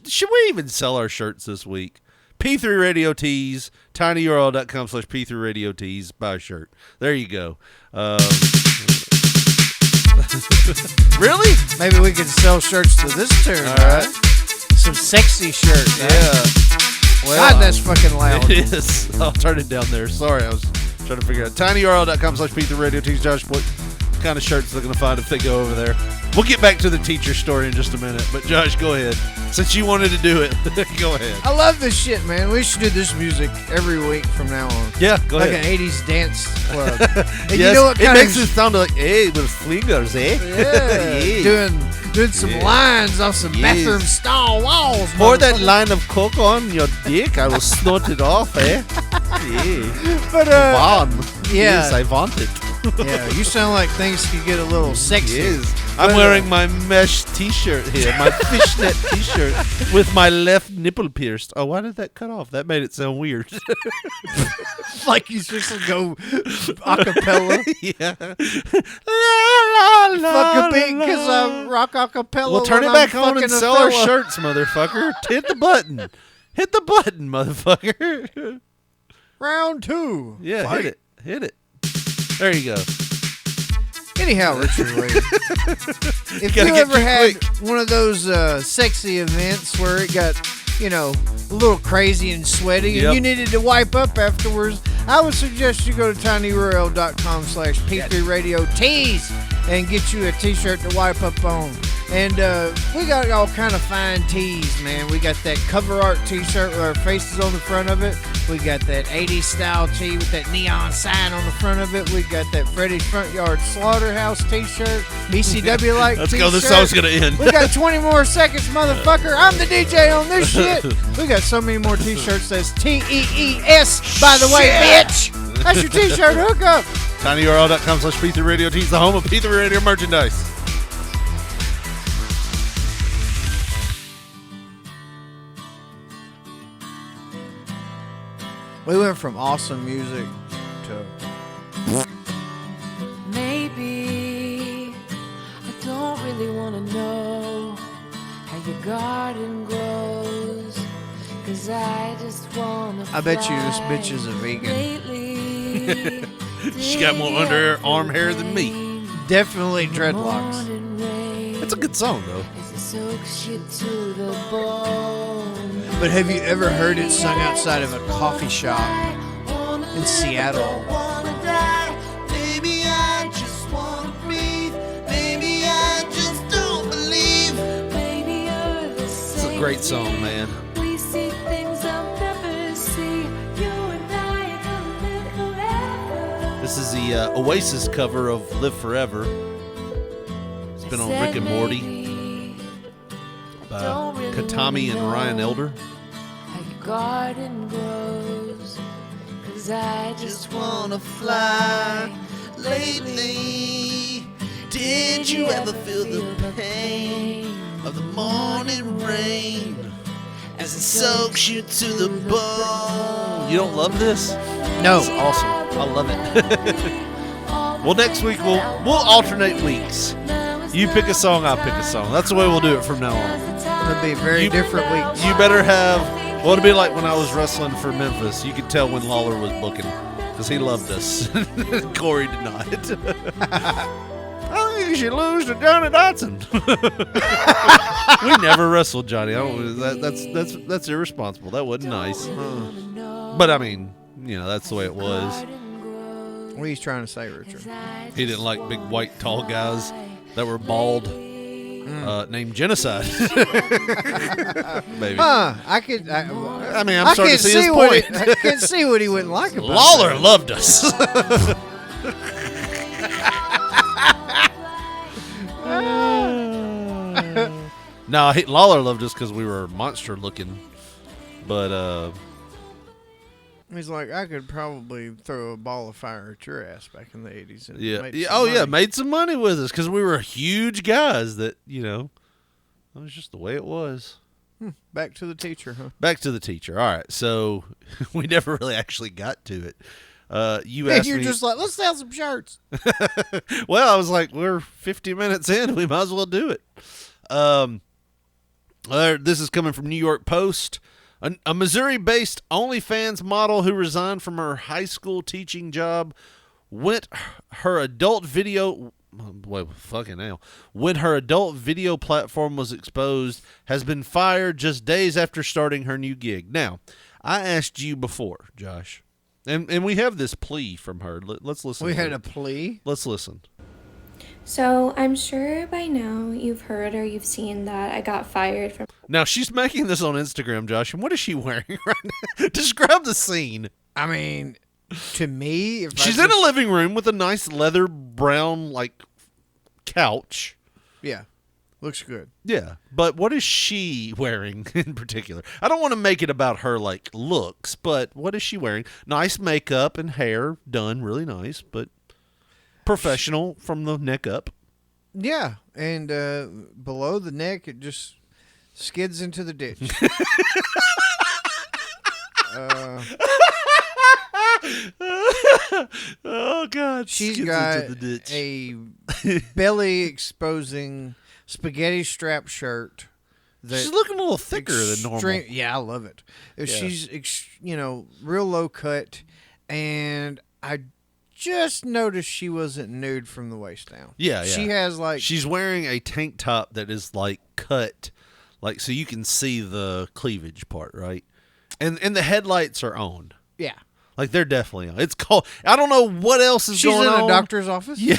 Should we even sell our shirts this week? P3 Radio Tees, tinyurl.com/P3 Radio Tees. Buy a shirt. There you go. Really? Maybe we could sell shirts to this tune. All right. Some sexy shirts. Yeah. Well, God, that's fucking loud. It is. I'll turn it down there. Sorry, I was trying to figure out. tinyurl.com/P3 Radio Tees. Josh, what kind of shirts they're going to find if they go over there? We'll get back to the teacher story in just a minute. But Josh, go ahead. Since you wanted to do it, go ahead. I love this shit, man. We should do this music every week from now on. Yeah, go ahead. Like an 80s dance club. And yes, you know what it makes it sound like, hey, we're swingers, eh? Yeah. Doing some lines off some bathroom stall walls. Pour that line of coke on your dick. I will snort it off, eh? Yeah. But, Yes, I want it. Yeah, you sound like things could get a little sexy. Yes. I'm wearing my mesh t-shirt here, my fishnet t-shirt with my left nipple pierced. Oh, why did that cut off? That made it sound weird. Like you're supposed to go a cappella. Yeah. Fuck a beat because I rock a cappella. Well, turn it back on and sell our shirts, motherfucker. Hit the button. Hit the button, motherfucker. Round 2. Yeah, Fight. Hit it. There you go. Anyhow, Richard Wade, if you ever had one of those sexy events where it got, a little crazy and sweaty and you needed to wipe up afterwards, I would suggest you go to tinyurl.com/P3 Radio Tees and get you a t-shirt to wipe up on. And we got all kind of fine tees, man. We got that cover art t-shirt with our faces on the front of it. We got that 80s style tee with that neon sign on the front of it. We got that Freddy's Front Yard Slaughterhouse t-shirt, BCW like Let's t-shirt. go, this song's gonna end. We got 20 more seconds, motherfucker. I'm the DJ on this shit. We got so many more t-shirts. That's TEES, by the way, bitch. That's your t-shirt hookup. tinyurl.com/P3 Radio Tees, the home of P3 Radio merchandise. We went from awesome music to... Maybe I don't really want to know how your garden grows, 'cause I just want to I bet you this bitch is a vegan. She got more underarm hair than me. Definitely dreadlocks. That's a good song, though. But have you ever heard it sung outside of a coffee shop in Seattle? Maybe I just wanna breathe. Maybe I just don't believe. It's a great song, man. We see things I'll never see. You and I will live forever. This is the Oasis cover of Live Forever. It's been on Rick and Morty by Katami and Ryan Elder. How your garden grows, 'cause I just Wanna fly lately. Did you ever feel the pain of the morning rain as it soaks you to the bone? You don't love this? No. It's awesome. I love it. Well, next week we'll alternate weeks. You pick a song, I'll pick a song. That's the way we'll do it from now on. It'll be very different weeks. You better have... Well, it'll be like when I was wrestling for Memphis. You could tell when Lawler was booking because he loved us. Corey did not. I think you should lose to Johnny Dotson. We never wrestled Johnny. I don't, that's irresponsible. That wasn't nice. But I mean, that's the way it was. What are you trying to say, Richard? He didn't like big white tall guys that were bald, named Genocide. Maybe. I mean, I'm starting to see his point. I can see what he wouldn't like about Lawler that. loved us. No, Lawler loved us because we were monster looking. But He's like, I could probably throw a ball of fire at your ass back in the 80s. And yeah, make yeah. some Oh yeah, money. made some money with us because we were huge guys. That that was just the way it was. Back to the teacher, huh? Back to the teacher. All right, so we never really actually got to it. You And asked you're me, just like, let's sell some shirts. well, I was like, we're 50 minutes in. We might as well do it. This is coming from New York Post. A Missouri-based OnlyFans model who resigned from her high school teaching job when her adult video platform was exposed has been fired just days after starting her new gig. Now, I asked you before, Josh, and we have this plea from her. Let's listen. We to had it. a plea? Let's listen. So I'm sure by now you've heard or you've seen that I got fired from. Now, she's making this on Instagram, Josh, and what is she wearing right now? Describe the scene. I mean, to me, if She's in a living room with a nice leather brown, couch. Yeah, looks good. Yeah, but what is she wearing in particular? I don't want to make it about her, looks, but what is she wearing? Nice makeup and hair done really nice, but professional from the neck up. Yeah, and below the neck, it just skids into the ditch. Oh, God. She's skids got into the ditch. a belly exposing spaghetti strap shirt. She's looking a little thicker than normal. Yeah, I love it. Yeah. She's, real low cut, and I just noticed she wasn't nude from the waist down. Yeah, yeah. She has she's wearing a tank top that is cut, so you can see the cleavage part, right? And the headlights are on. Yeah. They're definitely on. It's cold. I don't know what else is She's going on. in a doctor's office? Yeah.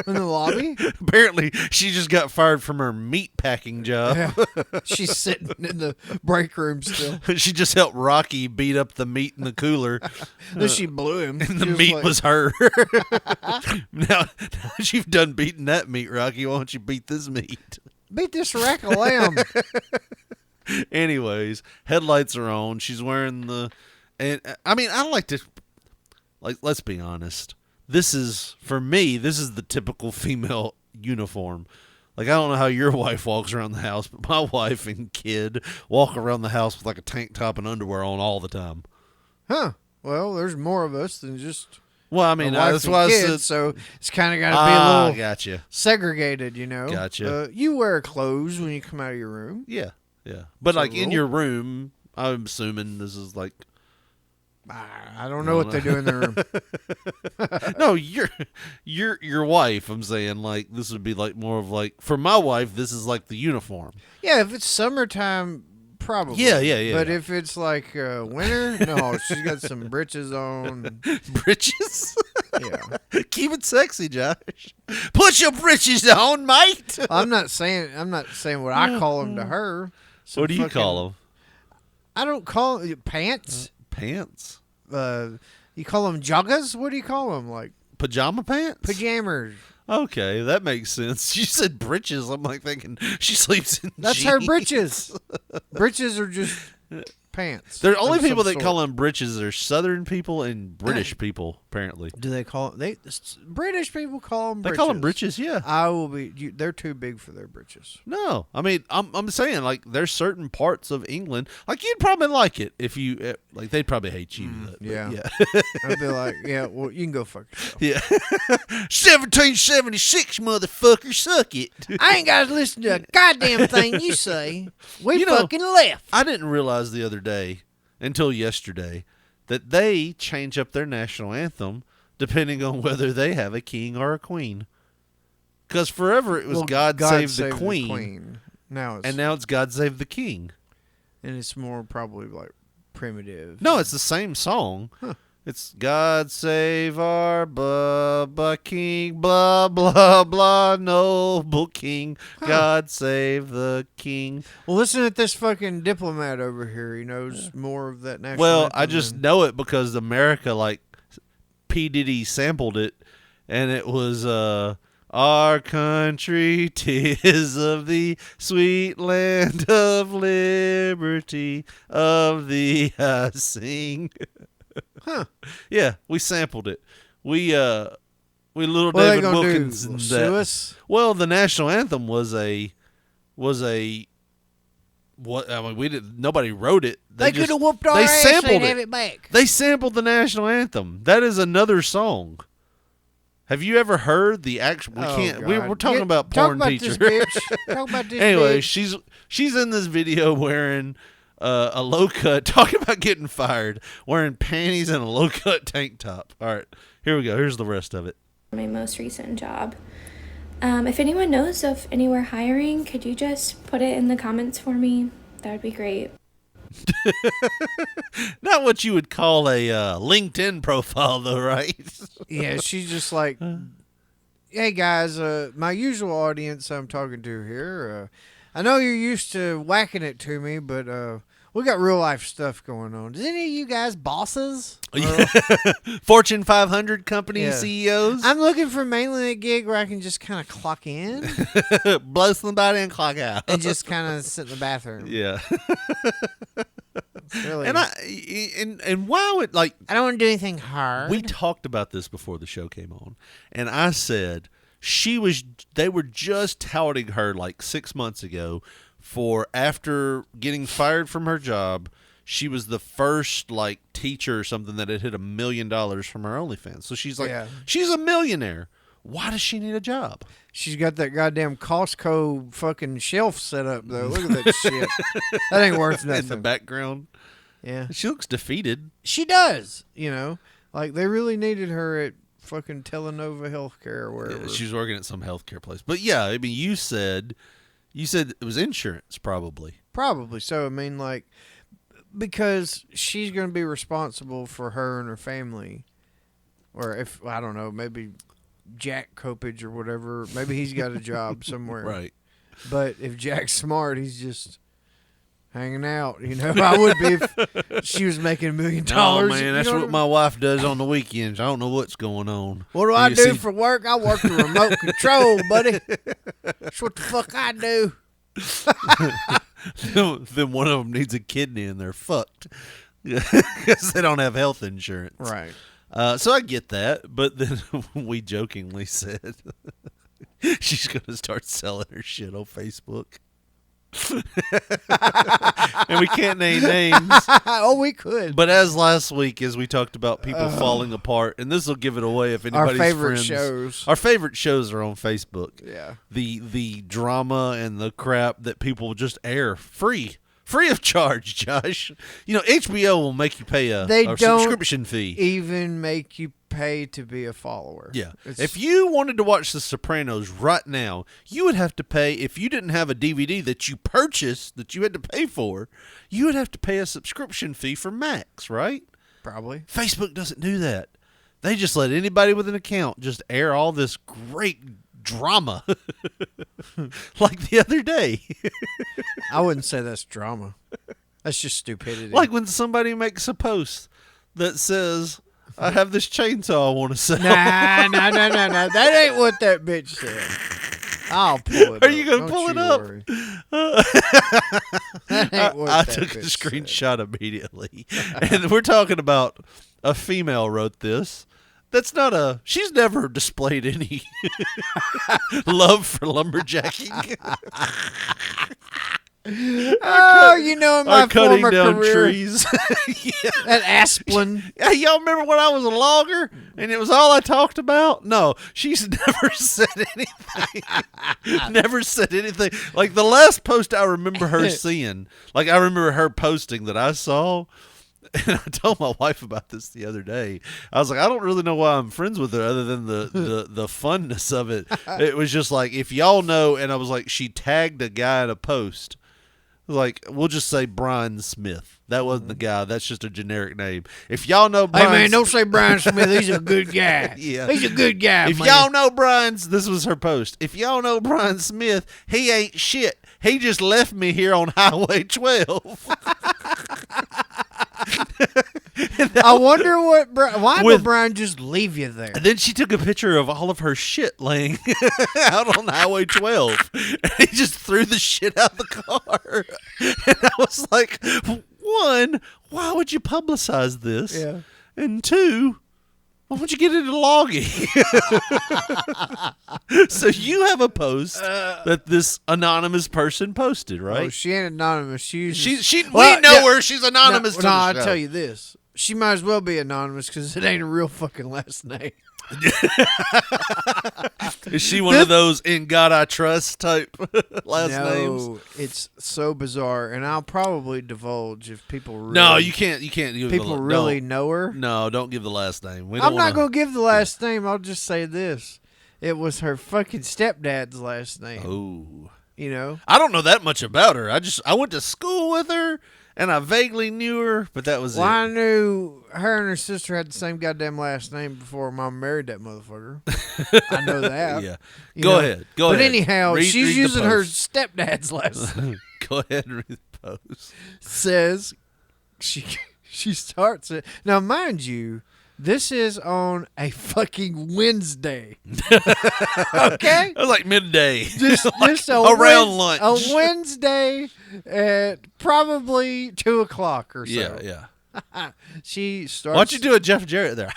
In the lobby? Apparently, she just got fired from her meat packing job. Yeah. She's sitting in the break room still. She just helped Rocky beat up the meat in the cooler. Then she blew him. And the She was meat like- was her. now you've done beating that meat, Rocky. Why don't you beat this meat? Beat this rack of lamb. Anyways, headlights are on. She's wearing the... And I mean, I like to... let's be honest. For me, this is the typical female uniform. I don't know how your wife walks around the house, but my wife and kid walk around the house with a tank top and underwear on all the time. Huh. Well, there's more of us than just... Well, I mean, a wife that's and why I kids, said... so it's kind of got to be a little gotcha. segregated, Gotcha. You wear clothes when you come out of your room. Yeah, yeah. But So in your room, I'm assuming this is I don't know what they do in their room. No, your wife. I'm saying this would be more of for my wife. This is the uniform. Yeah, if it's summertime, probably. Yeah. But if it's winter, no, she's got some britches on. Britches? Yeah. Keep it sexy, Josh. Put your britches on, mate. I'm not saying what I call them to her. What do you call them? I don't call them pants. Pants? You call them joggers? What do you call them? Pajama pants? Pajamas. Okay, that makes sense. You said britches. I'm thinking she sleeps in That's jeans. her britches. Britches are just pants. There are only of some people that sort. call them britches. There's Southern people and British people, apparently. Do they call it? British people call them They britches. call them britches, yeah. I will be. They're too big for their britches. No, I mean, I'm saying there's certain parts of England you'd probably like it if you they'd probably hate you. Yeah. yeah. I'd be like, yeah, well, you can go fuck yourself. Yeah. 1776, motherfucker, suck it. I ain't got to listen to a goddamn thing you say. We fucking left. I didn't realize the other day until yesterday that they change up their national anthem depending on whether they have a king or a queen. Because forever it was God Save the Queen. Now it's God Save the King. And it's more probably primitive. No, it's the same song. Huh. It's God save our Bubba King, blah, blah, blah, noble king. God save the king. Well, listen at this fucking diplomat over here. He knows more of that national Well, anthem I just than- know it because America, like, P. Diddy sampled it, and it was, our country, 'tis of the sweet land of liberty, of thee I sing. Huh. Yeah, we sampled it. We little What are they David gonna do, Wilkinson. sue us? Well, the national anthem was a what? I mean, we didn't. Nobody wrote it. They just- coulda whooped our they ass, sampled they'd have it. it back. They sampled the national anthem. That is another song. Have you ever heard the actual? We Oh, can't. God. We're talking Get- about talk porn about teacher. this bitch. Talk about this Anyway, bitch. she's in this video wearing a low cut. Talking about getting fired, wearing panties and a low cut tank top. All right, here we go. Here's the rest of it. My most recent job. If anyone knows of anywhere hiring, could you just put it in the comments for me? That would be great. Not what you would call a LinkedIn profile, though, right? Yeah, she's just like, hey guys, my usual audience I'm talking to here. I know you're used to whacking it to me, but we got real life stuff going on. Does any of you guys bosses? Fortune 500 company Yeah. CEOs. I'm looking for mainly a gig where I can just kind of clock in blow somebody and clock out, and just kind of sit in the bathroom. Yeah. Really, And why would, like, I don't want to do anything hard. we talked about this before the show came on, and I said they were just touting her like 6 months ago for after getting fired from her job, she was the first like teacher or something that had hit $1 million from her OnlyFans. So she's like, Yeah. she's a millionaire. Why does she need a job? She's got that goddamn Costco fucking shelf set up though. Look at that shit. That ain't worth nothing. In the background. Yeah. She looks defeated. She does, you know. Like they really needed her at fucking Telenova Healthcare or wherever. Yeah, she's working at some healthcare place. But yeah, I mean, you said it was insurance, probably. Probably so. I mean, like, because she's going to be responsible for her and her family. Or if, I don't know, maybe Jack Copage or whatever. Maybe he's got a job somewhere. Right. But if Jack's smart, he's just hanging out. You know, I would be if she was making $1 million. No, man, You that's know what my wife does on the weekends. I don't know what's going on. What do I You do see- for work? I work the remote control, buddy. That's what the fuck I do. Then one of them needs a kidney and they're fucked because they don't have health insurance. Right. So I get that, but then we jokingly said she's going to start selling her shit on Facebook. And we can't name names. Oh, we could. But as last week, as we talked about people falling apart, and this will give it away if anybody's favorite friends, shows. Our favorite shows are on Facebook. Yeah. The drama and the crap that people just air free of charge, Josh. You know, HBO will make you pay a They don't subscription fee. even make you pay to be a follower. Yeah. It's- If you wanted to watch The Sopranos right now, you would have to pay, if you didn't have a DVD that you purchased that you had to pay for, you would have to pay a subscription fee for Max, right? Probably. Facebook doesn't do that. They just let anybody with an account just air all this great drama. Like the other day. I wouldn't say that's drama. That's just stupidity. Like when somebody makes a post that says, I have this chainsaw I want to sell. Nah. That ain't what that bitch said. I'll pull it up. Are you going to Don't pull it you up? worry. That ain't what I that took a bitch screenshot immediately. And we're talking about a female wrote this. That's not a... She's never displayed any love for lumberjacking. Oh, you know, in my Or cutting former down career, trees. at Asplin. Yeah, y'all remember when I was a logger and it was all I talked about? No, she's never said anything. Never said anything. Like the last post I remember her seeing, like I remember her posting that I saw, and I told my wife about this the other day. I was like, I don't really know why I'm friends with her other than the funness of it. It was just like, if y'all know, and I was like, she tagged a guy in a post Like, we'll just say Brian Smith. That wasn't the guy. That's just a generic name. If y'all know Brian... Hey, man, don't say Brian Smith. He's a good guy. Yeah. He's a good guy, If man. y'all know Brian's... This was her post. If y'all know Brian Smith, he ain't shit. He just left me here on Highway 12. I wonder why would Brian just leave you there? And then she took a picture of all of her shit laying out on Highway 12. And he just threw the shit out the car. And I was like, one, why would you publicize this? Yeah. And two, why don't you get into logging? So you have a post that this anonymous person posted, right? Oh, she ain't anonymous. We know her. She's anonymous. No, I'll tell you this. She might as well be anonymous because it ain't a real fucking last name. Is she one of those "in God I trust" type last names? No, it's so bizarre, and I'll probably divulge if people really... No, you can't. You can't. People really know her? No, don't give the last name. I'm not going to give the last name. I'll just say this. It was her fucking stepdad's last name. Oh. You know? I don't know that much about her. I went to school with her, and I vaguely knew her, but that was it. I knew her and her sister had the same goddamn last name before Mom married that motherfucker. I know that. Yeah. You Go know? ahead. But anyhow, Read she's the using her post. stepdad's last name. Go ahead and read the post. Says she starts it. Now, mind you, this is on a fucking Wednesday. Okay? It was like midday. Just around lunch. A Wednesday at probably 2 o'clock or so. Yeah. She starts. Why don't you do a Jeff Jarrett there?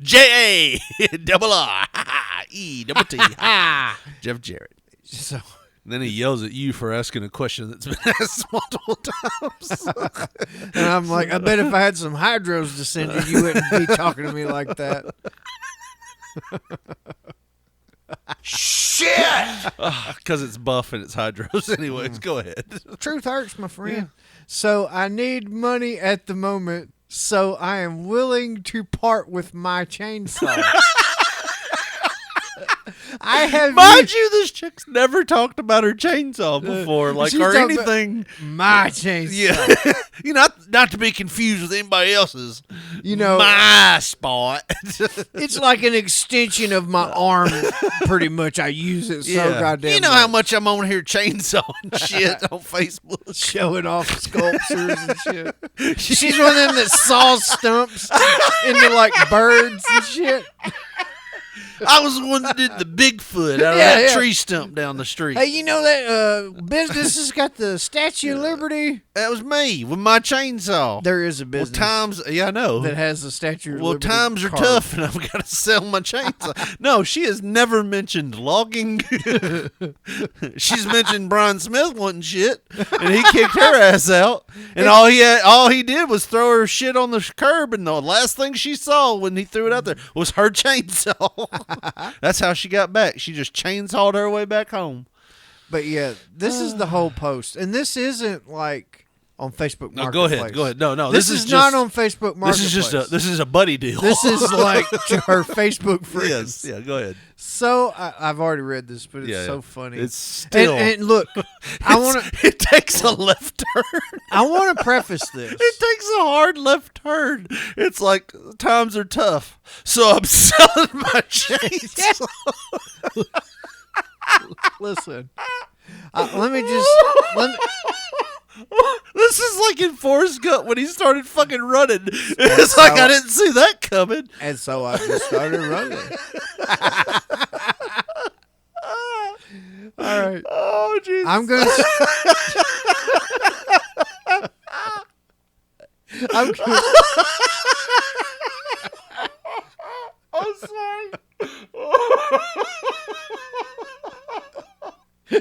J-A-R-R-E-T-T. Jeff Jarrett. So. And then he yells at you for asking a question that's been asked multiple times. And I'm like, I bet if I had some hydros descended, you wouldn't be talking to me like that. Shit! Because it's buff and it's hydros anyways. Go ahead. Truth hurts, my friend. So I need money at the moment, so I am willing to part with my chainsaw. I have Mind you, this chick's never talked about her chainsaw before, like, she's or talking anything. My chainsaw. Yeah. You know, not to be confused with anybody else's. You know, my spot. It's like an extension of my arm, pretty much. I use it so goddamn You know much. how much I'm on here chainsawing shit on Facebook. Showing off sculptures and shit. She's one of them that saws stumps into like birds and shit. I was the one that did the Bigfoot out of that tree stump down the street. Hey, you know that business has got the Statue of Liberty? That was me with my chainsaw. There is a business. I know. That has the Statue of Liberty. Times are carved. tough, and I've got to sell my chainsaw. No, she has never mentioned logging. She's mentioned Brian Smith wanting shit, and he kicked her ass out. And all he did was throw her shit on the curb, and the last thing she saw when he threw it out there was her chainsaw. That's how she got back. She just chainsawed her way back home. But yeah, this is the whole post, and this isn't like on Facebook No, Marketplace. go ahead. No, this is not on Facebook Marketplace. This is a buddy deal. This is like to her Facebook friends. Yes, yeah, go ahead. So I've already read this, but it's so funny. It's still and look, I want to. It takes a left turn. I want to preface this. It takes a hard left turn. It's like times are tough, so I'm selling my chainsaw. Listen, let me. This is like in Forrest Gump when he started fucking running. It's like I didn't see that coming. And so I just started running. All right. Oh, Jesus. I'm going to... I'm sorry. He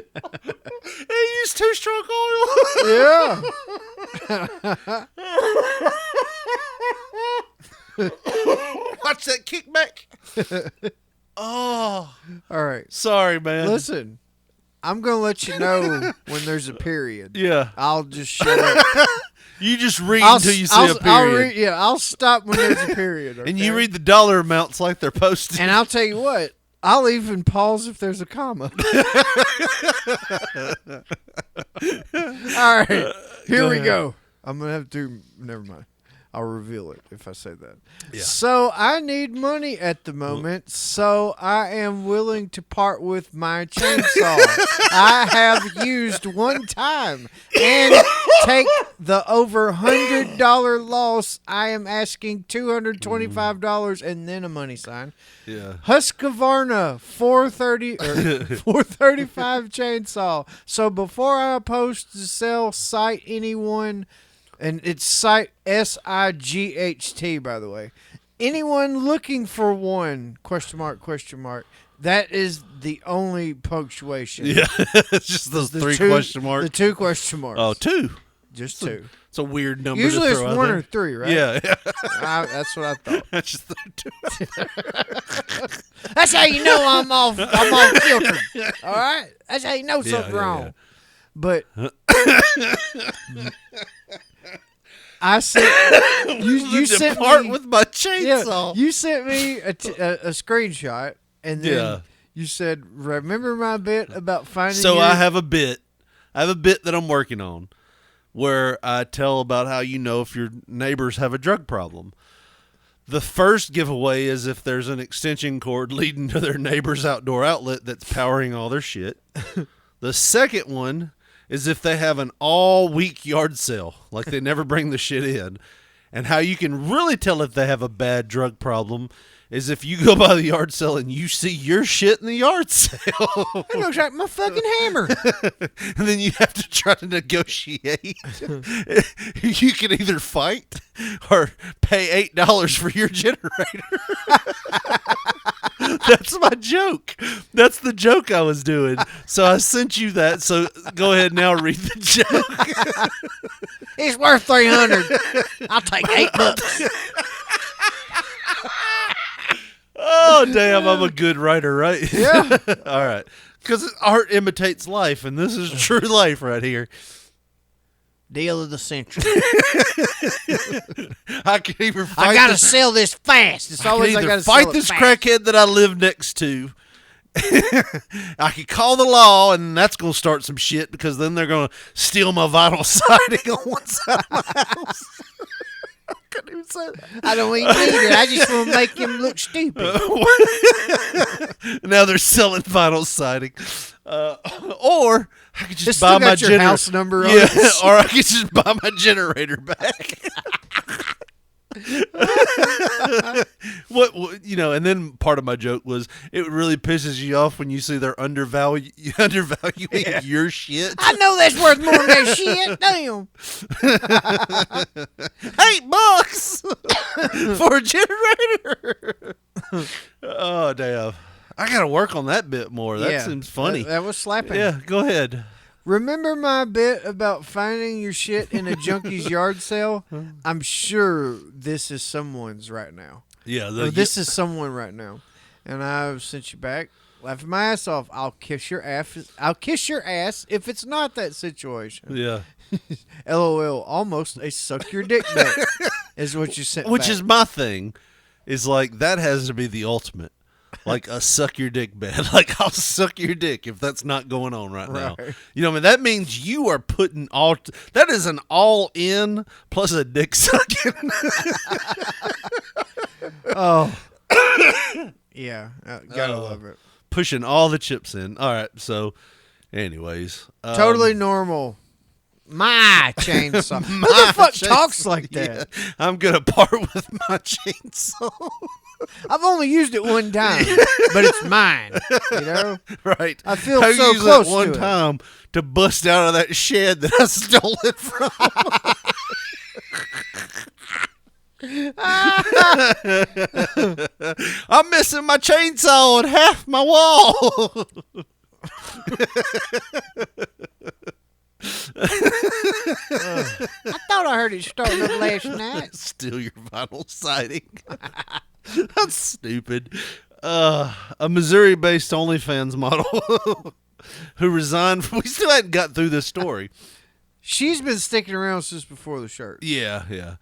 used 2-stroke oil. Yeah. Watch that kickback. Oh. All right. Sorry, man. Listen, I'm going to let you know when there's a period. Yeah. I'll just shut up. You just read until you see a period. I'll stop when there's a period. And okay? you read the dollar amounts like they're posted. And I'll tell you what, I'll even pause if there's a comma. All right, here we go. I'm going to have to, never mind. I'll reveal it if I say that. Yeah. So I need money at the moment, so I am willing to part with my chainsaw. I have used one time and take the over $100 loss. I am asking $225 and then a money sign. Yeah. Husqvarna 435 chainsaw. So before I post to sell, cite anyone. And it's site SIGHT, by the way. Anyone looking for one? ? That is the only punctuation. Yeah, it's just those three question marks. The 2 question marks. Oh, 2. Just 2. It's a weird number. Usually to it's throw out 1 there. or 3, right? Yeah. That's what I thought. That's just the 2. That's how you know I'm off filter. All right? That's how you know something's wrong. Yeah. But I said you sent me with my chainsaw. Yeah, you sent me a screenshot, and then you said, "Remember my bit about finding." So I have a bit. That I'm working on, where I tell about how you know if your neighbors have a drug problem. The first giveaway is if there's an extension cord leading to their neighbor's outdoor outlet that's powering all their shit. The second one is if they have an all-week yard sale, like they never bring the shit in. And how you can really tell if they have a bad drug problem is if you go by the yard sale and you see your shit in the yard sale. That looks like my fucking hammer. And then you have to try to negotiate. You can either fight or pay $8 for your generator. That's my joke. That's the joke I was doing. So I sent you that. So go ahead now, read the joke. It's worth $300. I'll take $8. Oh, damn. I'm a good writer, right? Yeah. All right. Because art imitates life, and this is true life right here. Deal of the century. I can either fight I gotta sell this fast. It's always I gotta fight sell this it fast. crackhead that I live next to. I could call the law, and that's gonna start some shit because then they're gonna steal my vinyl siding on one side of my house. I couldn't even say that. I don't even need it. I just want to make him look stupid. Now they're selling vinyl siding. Or I could just It's buy still my got your house number on it. or I could just buy my generator back. What you know, and then part of my joke was it really pisses you off when you see they're undervaluing your shit. I know that's worth more than that shit. Damn. $8 for a generator. Oh damn! I gotta work on that bit more. That seems funny. That was slapping. Yeah, go ahead. Remember my bit about finding your shit in a junkie's yard sale? I'm sure this is someone's right now. Yeah, this is someone right now, and I've sent you back. Laughing my ass off. I'll kiss your ass. I'll kiss your ass if it's not that situation. Yeah. LOL. Almost a suck your dick bet is what you sent. Which back. is my thing. Is like that has to be the ultimate. Like a suck your dick bet. Like I'll suck your dick if that's not going on right now. You know, I mean, that means you are putting all. That is an all in plus a dick sucking. Oh, yeah, gotta love it. Pushing all the chips in. All right, so, anyways, totally normal. My chainsaw. Who the fuck talks like that? Yeah, I'm gonna part with my chainsaw. I've only used it one time, but it's mine. You know, right? I feel I so used close that one to it. time to bust out of that shed that I stole it from. I'm missing my chainsaw and half my wall. I thought I heard it starting up last night. Steal your vinyl siding. That's stupid. A Missouri-based OnlyFans model who resigned. We still hadn't got through this story. She's been sticking around since before the shirt. Yeah.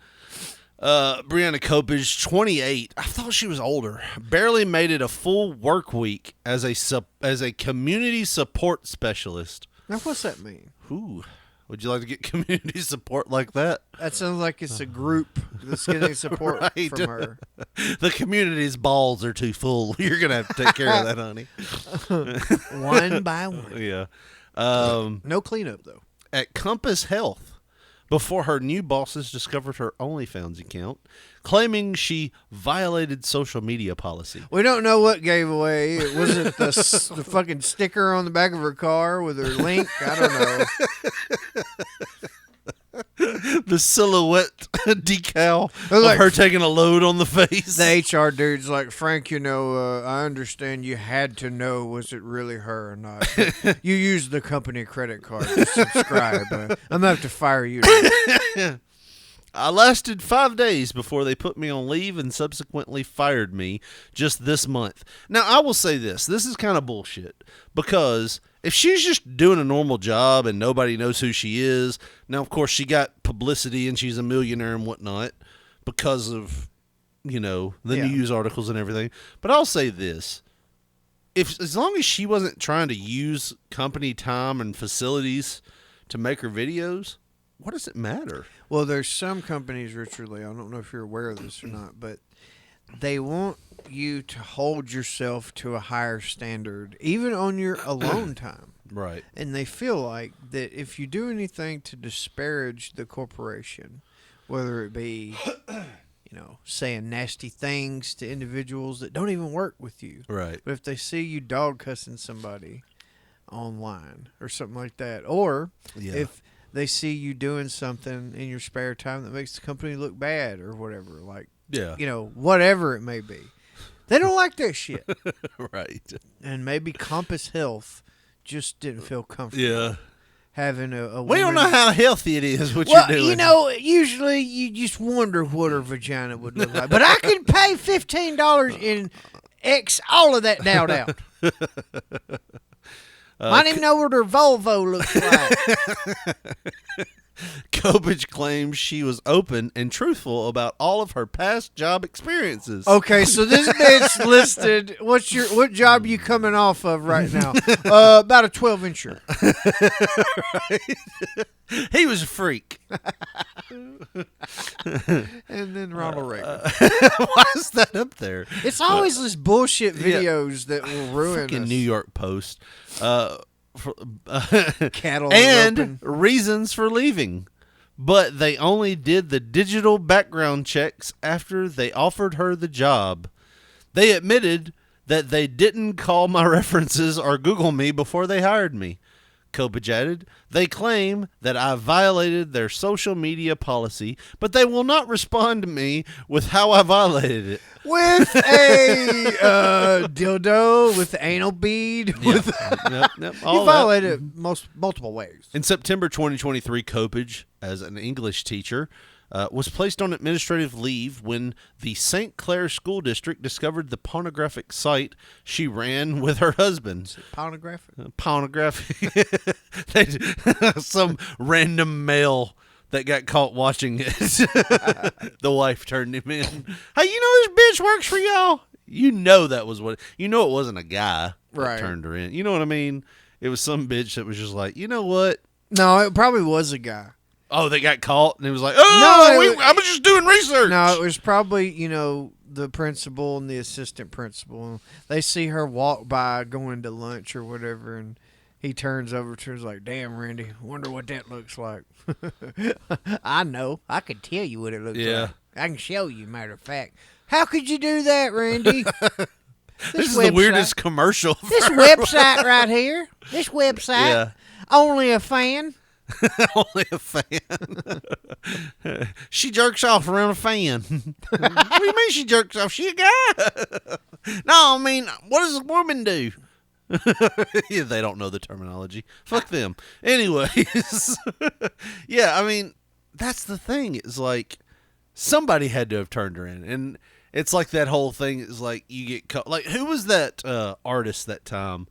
Brianna Kopich, 28. I thought she was older. Barely made it a full work week as a community support specialist. Now, what's that mean? Ooh. Would you like to get community support like that? That sounds like it's a group that's getting support Right. from her. The community's balls are too full. You're going to have to take care of that, honey. One by one. Yeah. No cleanup, though. At Compass Health, before her new bosses discovered her OnlyFans account, claiming she violated social media policy. We don't know what gave away. It wasn't the fucking sticker on the back of her car with her link. I don't know. The silhouette decal of like- her taking a load on the face. The HR dude's like, Frank, I understand you had to know, was it really her or not? But you used the company credit card to subscribe. I'm going to have to fire you. I lasted 5 days before they put me on leave and subsequently fired me just this month. Now, I will say this. This is kind of bullshit because if she's just doing a normal job and nobody knows who she is, now, of course, she got publicity and she's a millionaire and whatnot because of, the news articles and everything. But I'll say this. As long as she wasn't trying to use company time and facilities to make her videos, what does it matter? Well, there's some companies, Richard Lee, I don't know if you're aware of this or not, but they want you to hold yourself to a higher standard, even on your alone time. Right. And they feel like that if you do anything to disparage the corporation, whether it be, saying nasty things to individuals that don't even work with you. Right. But if they see you dog cussing somebody online or something like that, or if they see you doing something in your spare time that makes the company look bad or whatever, like, whatever it may be. They don't like that shit. Right. And maybe Compass Health just didn't feel comfortable having a We don't know how healthy it is, what well, you're doing. Usually you just wonder what her vagina would look like. But I can pay $15 in X all of that doubt out. I don't even know what her Volvo looks like. Kopich claims she was open and truthful about all of her past job experiences. Okay, so this bitch listed what job you coming off of right now? About a 12-incher. Right. He was a freak. And then Ronald Reagan. Why is that up there? It's always this bullshit videos that will ruin Fucking us. New York Post. Cattle and open. reasons for leaving. But they only did the digital background checks after they offered her the job. They admitted that they didn't call my references or Google me before they hired me. Kopich added, they claim that I violated their social media policy, but they will not respond to me with how I violated it. With a dildo, with the anal bead. Yep. You violated it multiple ways. In September 2023, Kopich, as an English teacher, was placed on administrative leave when the St. Clair School District discovered the pornographic site she ran with her husband. Is it pornographic? Pornographic. Some random male that got caught watching it. The wife turned him in. Hey, this bitch works for y'all? That was what... it wasn't a guy that turned her in. You know what I mean? It was some bitch that was just like, you know what? No, it probably was a guy. Oh, they got caught, and it was like, I was just doing research. No, it was probably, the principal and the assistant principal. They see her walk by going to lunch or whatever, and he turns over to her and is like, damn, Randy, wonder what that looks like. I know. I could tell you what it looks like. I can show you, matter of fact. How could you do that, Randy? This is the weirdest commercial. This website right here. This website. Yeah. Only a fan. Only a fan. She jerks off around a fan. What do you mean she jerks off? She a guy. No, I mean, what does a woman do? Yeah, they don't know the terminology. Fuck them. Anyways. Yeah, I mean, that's the thing. It's like somebody had to have turned her in. And it's like that whole thing is like you get caught. Like, who was that artist that time?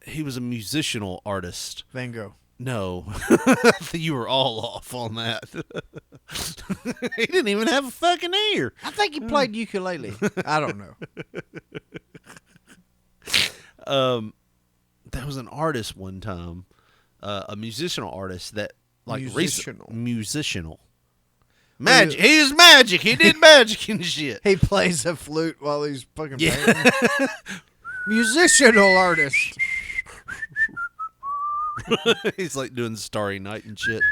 He was a musical artist. Van Gogh. No. You were all off on that. He didn't even have a fucking ear. I think he played ukulele. I don't know. There was an artist one time, a musicianal artist that musicianal. Magic. He was magic. He did magic and shit. He plays a flute while he's fucking painting. Musicianal artist. He's like doing Starry Night and shit.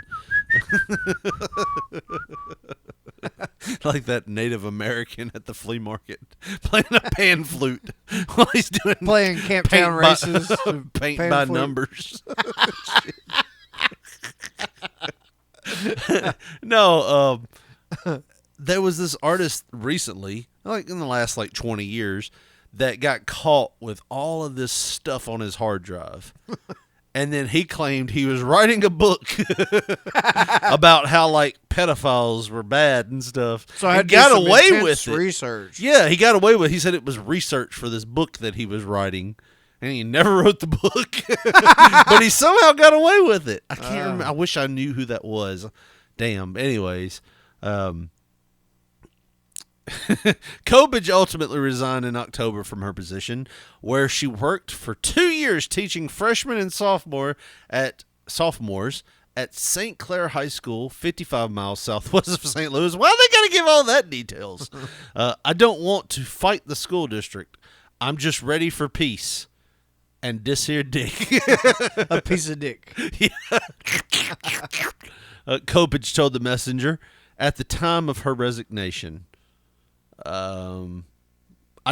Like that Native American at the flea market playing a pan flute while he's playing Camptown races. Paint by numbers. No, there was this artist recently, like in the last 20 years, that got caught with all of this stuff on his hard drive. And then he claimed he was writing a book about how pedophiles were bad and stuff. So I got away with it. Research. Yeah, he got away with it. He said it was research for this book that he was writing. And he never wrote the book. But he somehow got away with it. I can't remember. I wish I knew who that was. Damn. Anyways. Kobach ultimately resigned in October from her position, where she worked for 2 years teaching freshmen and sophomores at St. Clair High School, 55 miles southwest of St. Louis. Why they got to give all that details? I don't want to fight the school district. I'm just ready for peace. And this here dick. A piece of dick. Yeah. Kobach told the Messenger at the time of her resignation, I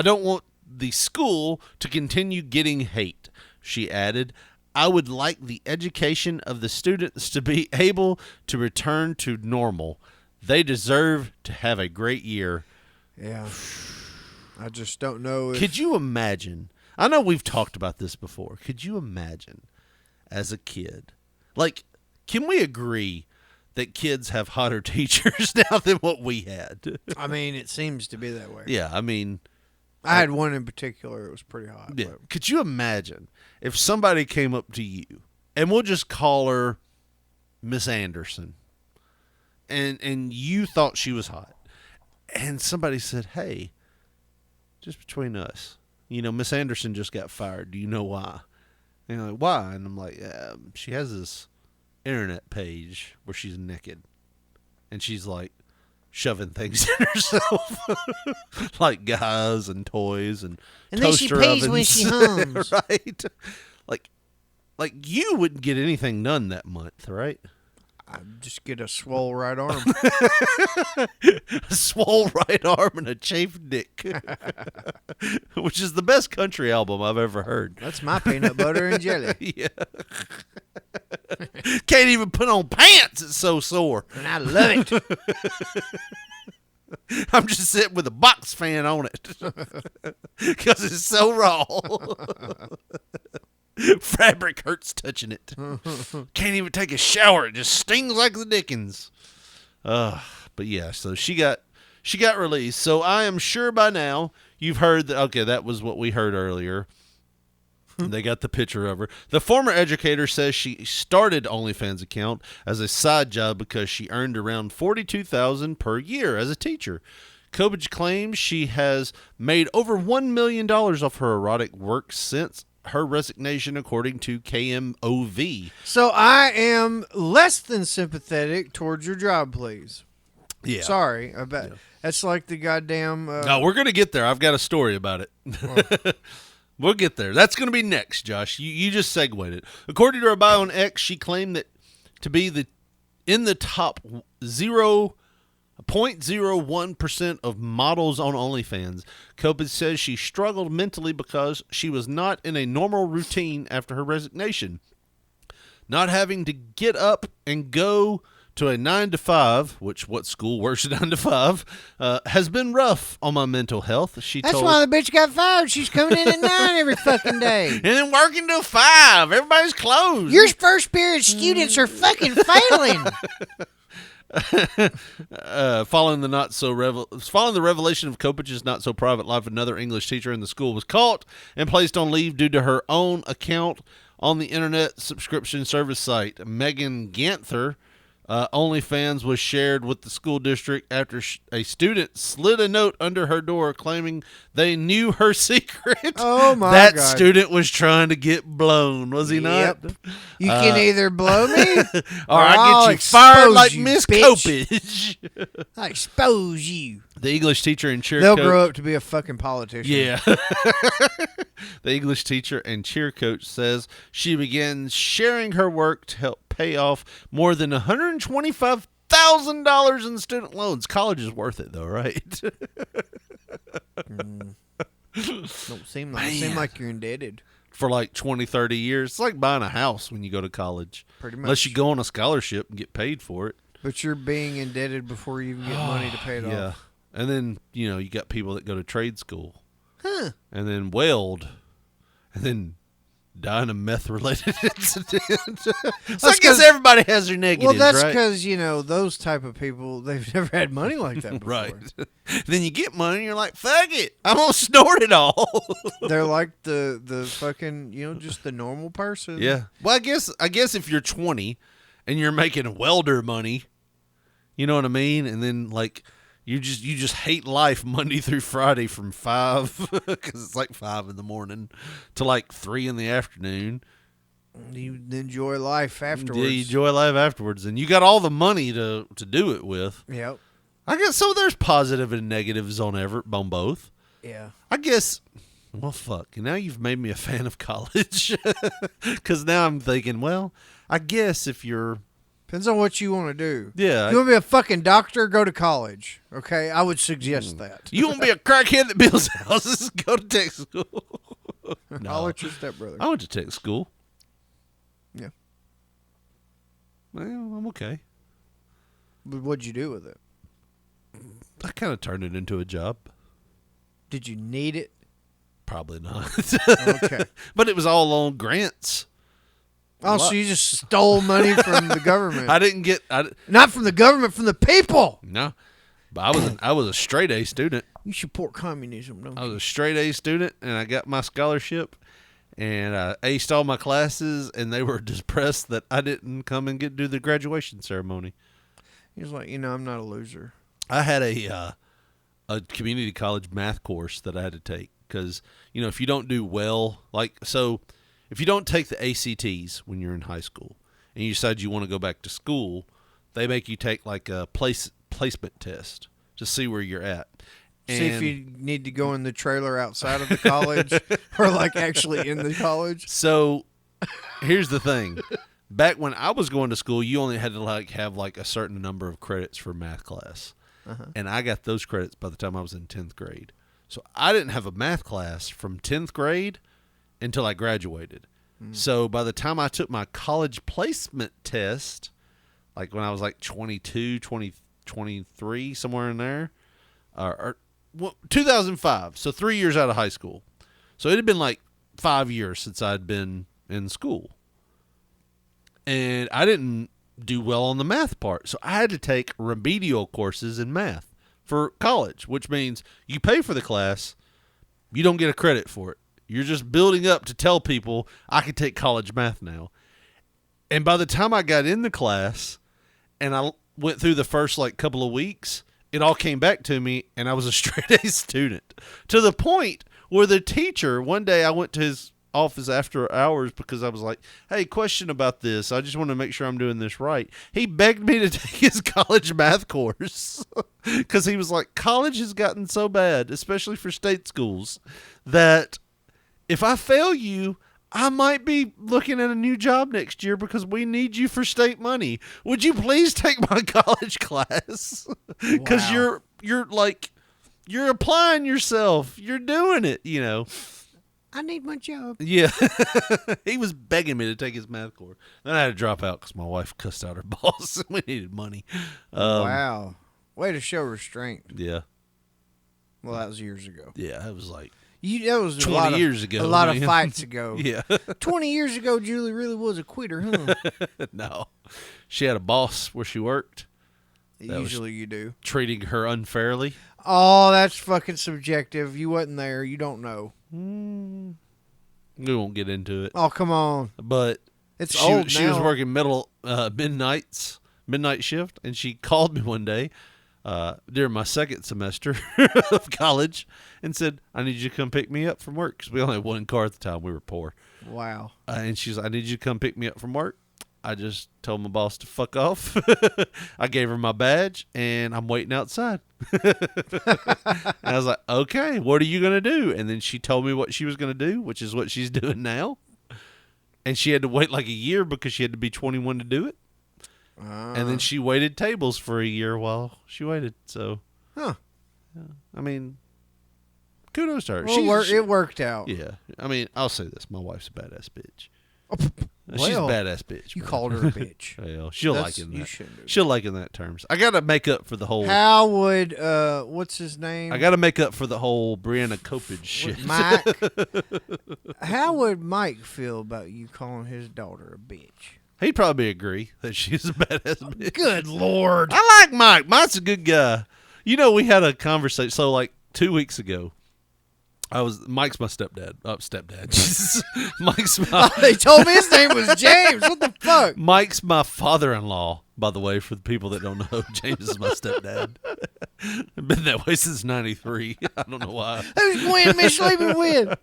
don't want the school to continue getting hate, she added. I would like the education of the students to be able to return to normal. They deserve to have a great year. Yeah. I just don't know if... Could you imagine? I know we've talked about this before. Could you imagine as a kid? Can we agree that kids have hotter teachers now than what we had? I mean, it seems to be that way. Yeah, I mean... I had one in particular. It was pretty hot. Yeah. Could you imagine if somebody came up to you, and we'll just call her Miss Anderson, and you thought she was hot, and somebody said, hey, just between us, Miss Anderson just got fired. Do you know why? And you're like, why? And I'm like, she has this internet page where she's naked, and she's shoving things in herself, like guys and toys and then she toaster pays ovens. when she hums. Right? Like you wouldn't get anything done that month, right? I'd just get a swole right arm. A swole right arm and a chafed dick. Which is the best country album I've ever heard. That's my peanut butter and jelly. Yeah. Can't even put on pants. It's so sore. And I love it. I'm just sitting with a box fan on it. Because it's so raw. Fabric hurts touching it. Can't even take a shower. It just stings like the dickens. But yeah, so she got released. So I am sure by now you've heard that. Okay, that was what we heard earlier. They got the picture of her. The former educator says she started OnlyFans account as a side job because she earned around $42,000 per year as a teacher. Kobach claims she has made over $1 million off her erotic work since her resignation, according to KMOV. So I am less than sympathetic towards your job, please. Yeah. Sorry. I bet. Yeah. That's like the goddamn... No, we're going to get there. I've got a story about it. Oh. We'll get there. That's going to be next, Josh. You just segued it. According to her bio on X, she claimed that to be in the top 0.01% of models on OnlyFans. Kobach says she struggled mentally because she was not in a normal routine after her resignation. Not having to get up and go to a 9-to-5, which what school works 9-to-5, has been rough on my mental health. That's why the bitch got fired. She's coming in at 9 every fucking day. And then working till 5. Everybody's closed. Your first period students are fucking failing. Following the revelation of Kobach's not so private life, another English teacher in the school was caught and placed on leave due to her own account on the internet subscription service site. Megan Ganther, OnlyFans was shared with the school district after a student slid a note under her door claiming they knew her secret. Oh, my that God. student was trying to get blown, was he not? Yep. You can either blow me or I get you fired like Miss Copage. I expose you. The English teacher and cheer They'll coach. grow up to be a fucking politician. Yeah. The English teacher and cheer coach says she began sharing her work to help pay off more than $125,000 in student loans. College is worth it, though, right? Don't seem like you're indebted. For like 20, 30 years. It's like buying a house when you go to college. Pretty much. Unless you go on a scholarship and get paid for it. But you're being indebted before you even get money to pay it Yeah. off. And then, you got people that go to trade school. Huh. And then weld. And then die in a meth-related incident. So I guess everybody has their negatives, well, that's right? because, those type of people, they've never had money like that before. Right. Then you get money and you're like, fuck it. I'm going to snort it all. They're like the fucking, just the normal person. Yeah. Well, I guess if you're 20 and you're making welder money, you know what I mean? And then, like, you just hate life Monday through Friday from 5, because it's like 5 in the morning, to like 3 in the afternoon. You enjoy life afterwards. Yeah, you enjoy life afterwards. And you got all the money to do it with. Yep. I guess so. There's positive and negatives on both. Yeah. I guess. Well, fuck. Now you've made me a fan of college. Because now I'm thinking, well, I guess if you're. Depends on what you want to do. Yeah. If you want to be a fucking doctor, go to college. Okay? I would suggest that. You want to be a crackhead that builds houses? Go to tech school. No. I'll let your stepbrother. I went to tech school. Yeah. Well, I'm okay. But what'd you do with it? I kind of turned it into a job. Did you need it? Probably not. Okay. But it was all on grants. Oh, so you just stole money from the government? I didn't get. Not from the government, from the people. No, but I was a straight A student. You support communism, don't you? I was a straight A student, and I got my scholarship, and I aced all my classes, and they were depressed that I didn't come and do the graduation ceremony. He was like, I'm not a loser. I had a community college math course that I had to take because if you don't do well, if you don't take the ACTs when you're in high school and you decide you want to go back to school, they make you take like a placement test to see where you're at. See if you need to go in the trailer outside of the college or like actually in the college. So here's the thing. Back when I was going to school, you only had to have a certain number of credits for math class. Uh-huh. And I got those credits by the time I was in 10th grade. So I didn't have a math class from 10th grade until I graduated. So by the time I took my college placement test, like when I was 22, 23, somewhere in there, 2005, so 3 years out of high school. So it had been 5 years since I'd been in school. And I didn't do well on the math part. So I had to take remedial courses in math for college, which means you pay for the class, you don't get a credit for it. You're just building up to tell people I can take college math now. And by the time I got in the class and I went through the first couple of weeks, it all came back to me and I was a straight A student. To the point where the teacher, one day I went to his office after hours because I was like, hey, question about this. I just want to make sure I'm doing this right. He begged me to take his college math course because he was like, college has gotten so bad, especially for state schools, that if I fail you, I might be looking at a new job next year because we need you for state money. Would you please take my college class? Because Wow. you're applying yourself. You're doing it, I need my job. Yeah. He was begging me to take his math course. Then I had to drop out because my wife cussed out her boss and we needed money. Wow. Way to show restraint. Yeah. Well, that was years ago. Yeah, it was that was 20 years ago. A lot of man. fights ago. Yeah. 20 years ago, Julie really was a quitter, huh? No. She had a boss where she worked. Usually you do. Treating her unfairly. Oh, that's fucking subjective. You wasn't there. You don't know. We won't get into it. Oh, come on. But It's she old was now. working midnight shift, and she called me one day during my second semester of college and said, I need you to come pick me up from work, because we only had one car at the time. We were poor. Wow. And she's like, I need you to come pick me up from work. I just told my boss to fuck off. I gave her my badge, and I'm waiting outside. And I was like, okay, what are you going to do? And then she told me what she was going to do, which is what she's doing now. And she had to wait like a year because she had to be 21 to do it. And then she waited tables for a year while she waited. So, Huh. I mean, kudos to her. Well, it worked out. Yeah. I mean, I'll say this. My wife's a badass bitch. She's a Well, badass bitch. You bro. called her a bitch. Well, she'll That's- like it in you that. shouldn't do that. She'll like it in that terms. I got to make up for the whole. How would, what's his name? I got to make up for the whole Brianna Copage shit. Mike. How would Mike feel about you calling his daughter a bitch? He'd probably agree that she's a badass bitch. Good Lord. I like Mike. Mike's a good guy. You know, we had a conversation. So, like 2 weeks ago, Mike's my stepdad. Stepdad. Jesus. Mike's my. They told me his name was James. What the fuck? Mike's my father-in-law, by the way, for the people that don't know. James is my stepdad. I've been that way since 93. I don't know why. Who's Gwen been sleeping with?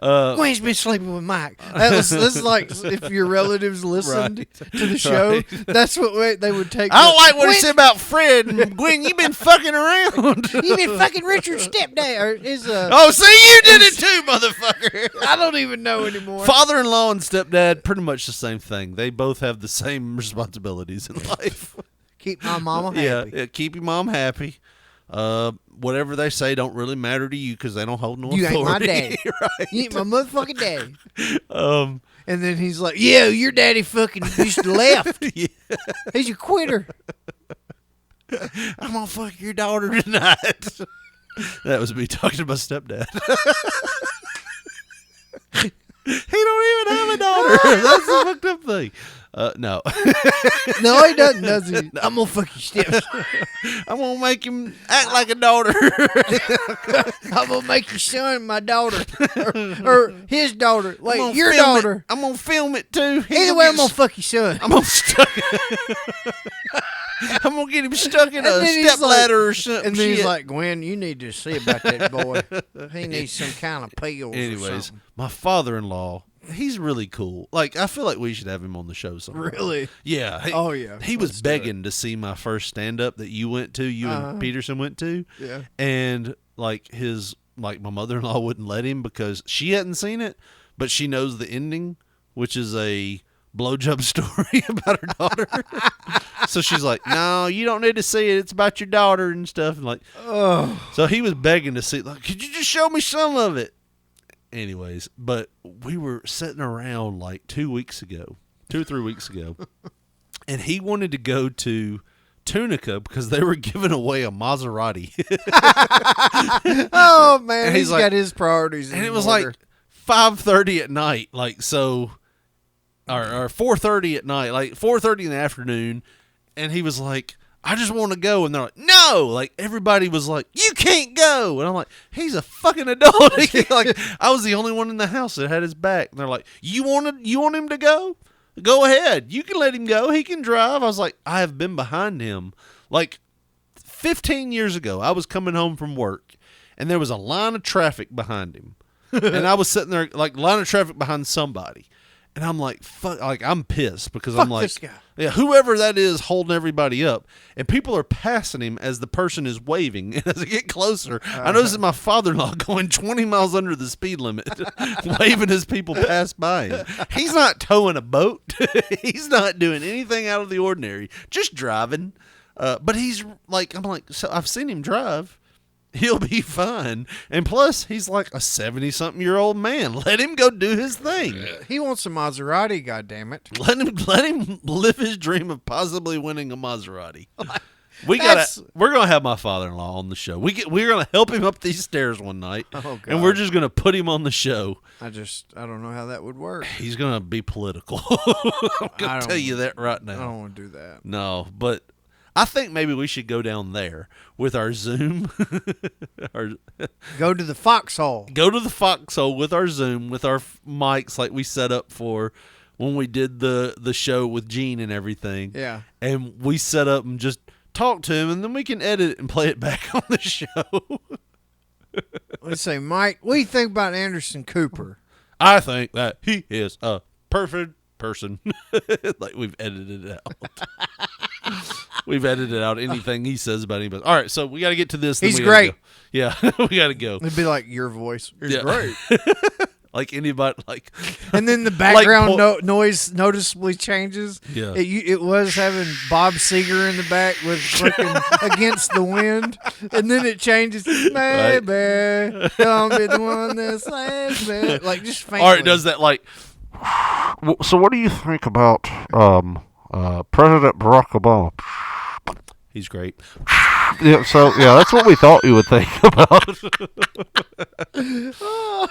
Gwen's been sleeping with Mike. This is like if your relatives listened to the show, Right. that's what they would take. I don't like what he said about Fred. And Gwen, you've been fucking around. You've been fucking Richard's stepdad. Or his, Oh, see, you did it too, motherfucker. I don't even know anymore. Father-in-law and stepdad, pretty much the same thing. They both have the same responsibilities in life. Keep my mama happy. Yeah, keep your mom happy. Whatever they say don't really matter to you because they don't hold no You ain't my authority. daddy. Right. You ain't my motherfucking daddy. Um, And then he's like, "Yeah, your daddy fucking just left. Yeah. He's a quitter." I'm gonna fuck your daughter tonight. That was me talking to my stepdad. He don't even have a daughter. That's the fucked up thing. No. No, he doesn't, does he? I'm gonna fuck your step. I'm gonna make him act like a daughter. I'm gonna make your son my daughter, or his daughter. I'm Wait, gonna your film it. daughter. I'm gonna film it too. Either way, I'm gonna fuck your son. I'm gonna stuck. I'm gonna get him stuck in a then he's step ladder or something. And then he's shit. like, "Gwen, you need to see about that boy. He needs some kind of pills." or Anyways, something." my father-in-law, he's really cool. Like, I feel like we should have him on the show sometime. Really? Yeah. Oh, yeah. He was begging to see my first stand-up that you went to, and Peterson went to. Yeah. And, like, my mother-in-law wouldn't let him because she hadn't seen it, but she knows the ending, which is a blowjob story about her daughter. So she's like, "No, you don't need to see it. It's about your daughter and stuff." And like, so he was begging to see. Like, could you just show me some of it? Anyways, but we were sitting around like 2 or 3 weeks ago, and he wanted to go to Tunica because they were giving away a Maserati. Oh man, And he's like- got his priorities. and in it was order. like 5:30 at night, like so, or 4:30 at night, like 4:30 in the afternoon, and he was like, "I just want to go," and they're like, "No!" Like everybody was like, "You can't go," and I'm like, "He's a fucking adult." Like I was the only one in the house that had his back, and they're like, "You want him to go? Go ahead. You can let him go. He can drive." I was like, I have been behind him. Like 15 years ago, I was coming home from work, and there was a line of traffic behind him. And I was sitting there, like, line of traffic behind somebody. And I'm like, fuck, like, I'm pissed because I'm Fuck like, this guy. yeah, whoever that is holding everybody up. And people are passing him as the person is waving. And as I get closer, I notice that my father-in-law going 20 miles under the speed limit, waving as people pass by him. He's not towing a boat. He's not doing anything out of the ordinary, just driving. But he's like, I'm like, so I've seen him drive. He'll be fine. And plus, he's like a 70-something-year-old man. Let him go do his thing. He wants a Maserati, goddammit. Let him live his dream of possibly winning a Maserati. We're gonna have my father-in-law on the show. We're gonna help him up these stairs one night, and we're just gonna put him on the show. I don't know how that would work. He's gonna be political. I'm gonna tell you that right now. I don't want to do that. No, but I think maybe we should go down there with our Zoom. Go to the foxhole. Go to the foxhole with our Zoom, with our mics like we set up for when we did the show with Gene and everything. Yeah. And we set up and just talk to him, and then we can edit it and play it back on the show. Let's say, Mike, what do you think about Anderson Cooper? I think that he is a perfect person. Like we've edited it out. We've edited out anything he says about anybody. All right, so we got to get to this. He's great. Yeah, we got to go. It'd be like your voice. He's great. Like anybody, like. And then the background noise noticeably changes. Yeah. It was having Bob Seger in the back with fucking Against the Wind, and then it changes. Maybe don't be the one that saves me. Like just faintly. All right, does that like. So what do you think about President Barack Obama? He's great. Yeah, so that's what we thought you would think about.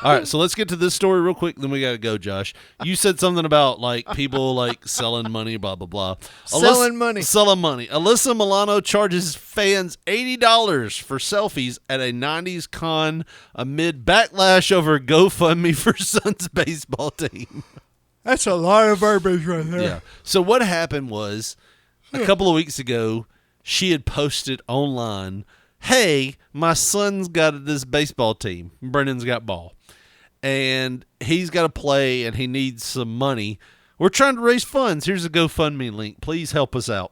All right, so let's get to this story real quick, then we got to go, Josh. You said something about like people like selling money, blah blah blah. Selling money. Alyssa Milano charges fans $80 for selfies at a 90s con amid backlash over GoFundMe for son's baseball team. That's a lot of verbiage right there. Yeah. So what happened was a couple of weeks ago, she had posted online, hey, my son's got this baseball team. Brennan's got ball. And he's got to play and he needs some money. We're trying to raise funds. Here's a GoFundMe link. Please help us out.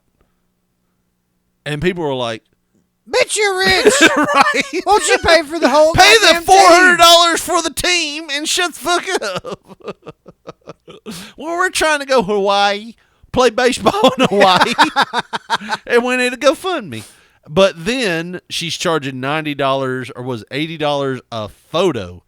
And people were like, bitch, you're rich. Right? Won't you pay for the whole Pay the $400 team? for the team and shut the fuck up. Well, we're trying to go Hawaii. Play baseball in Hawaii and went in to GoFundMe. But then she's charging $90 or was $80 a photo.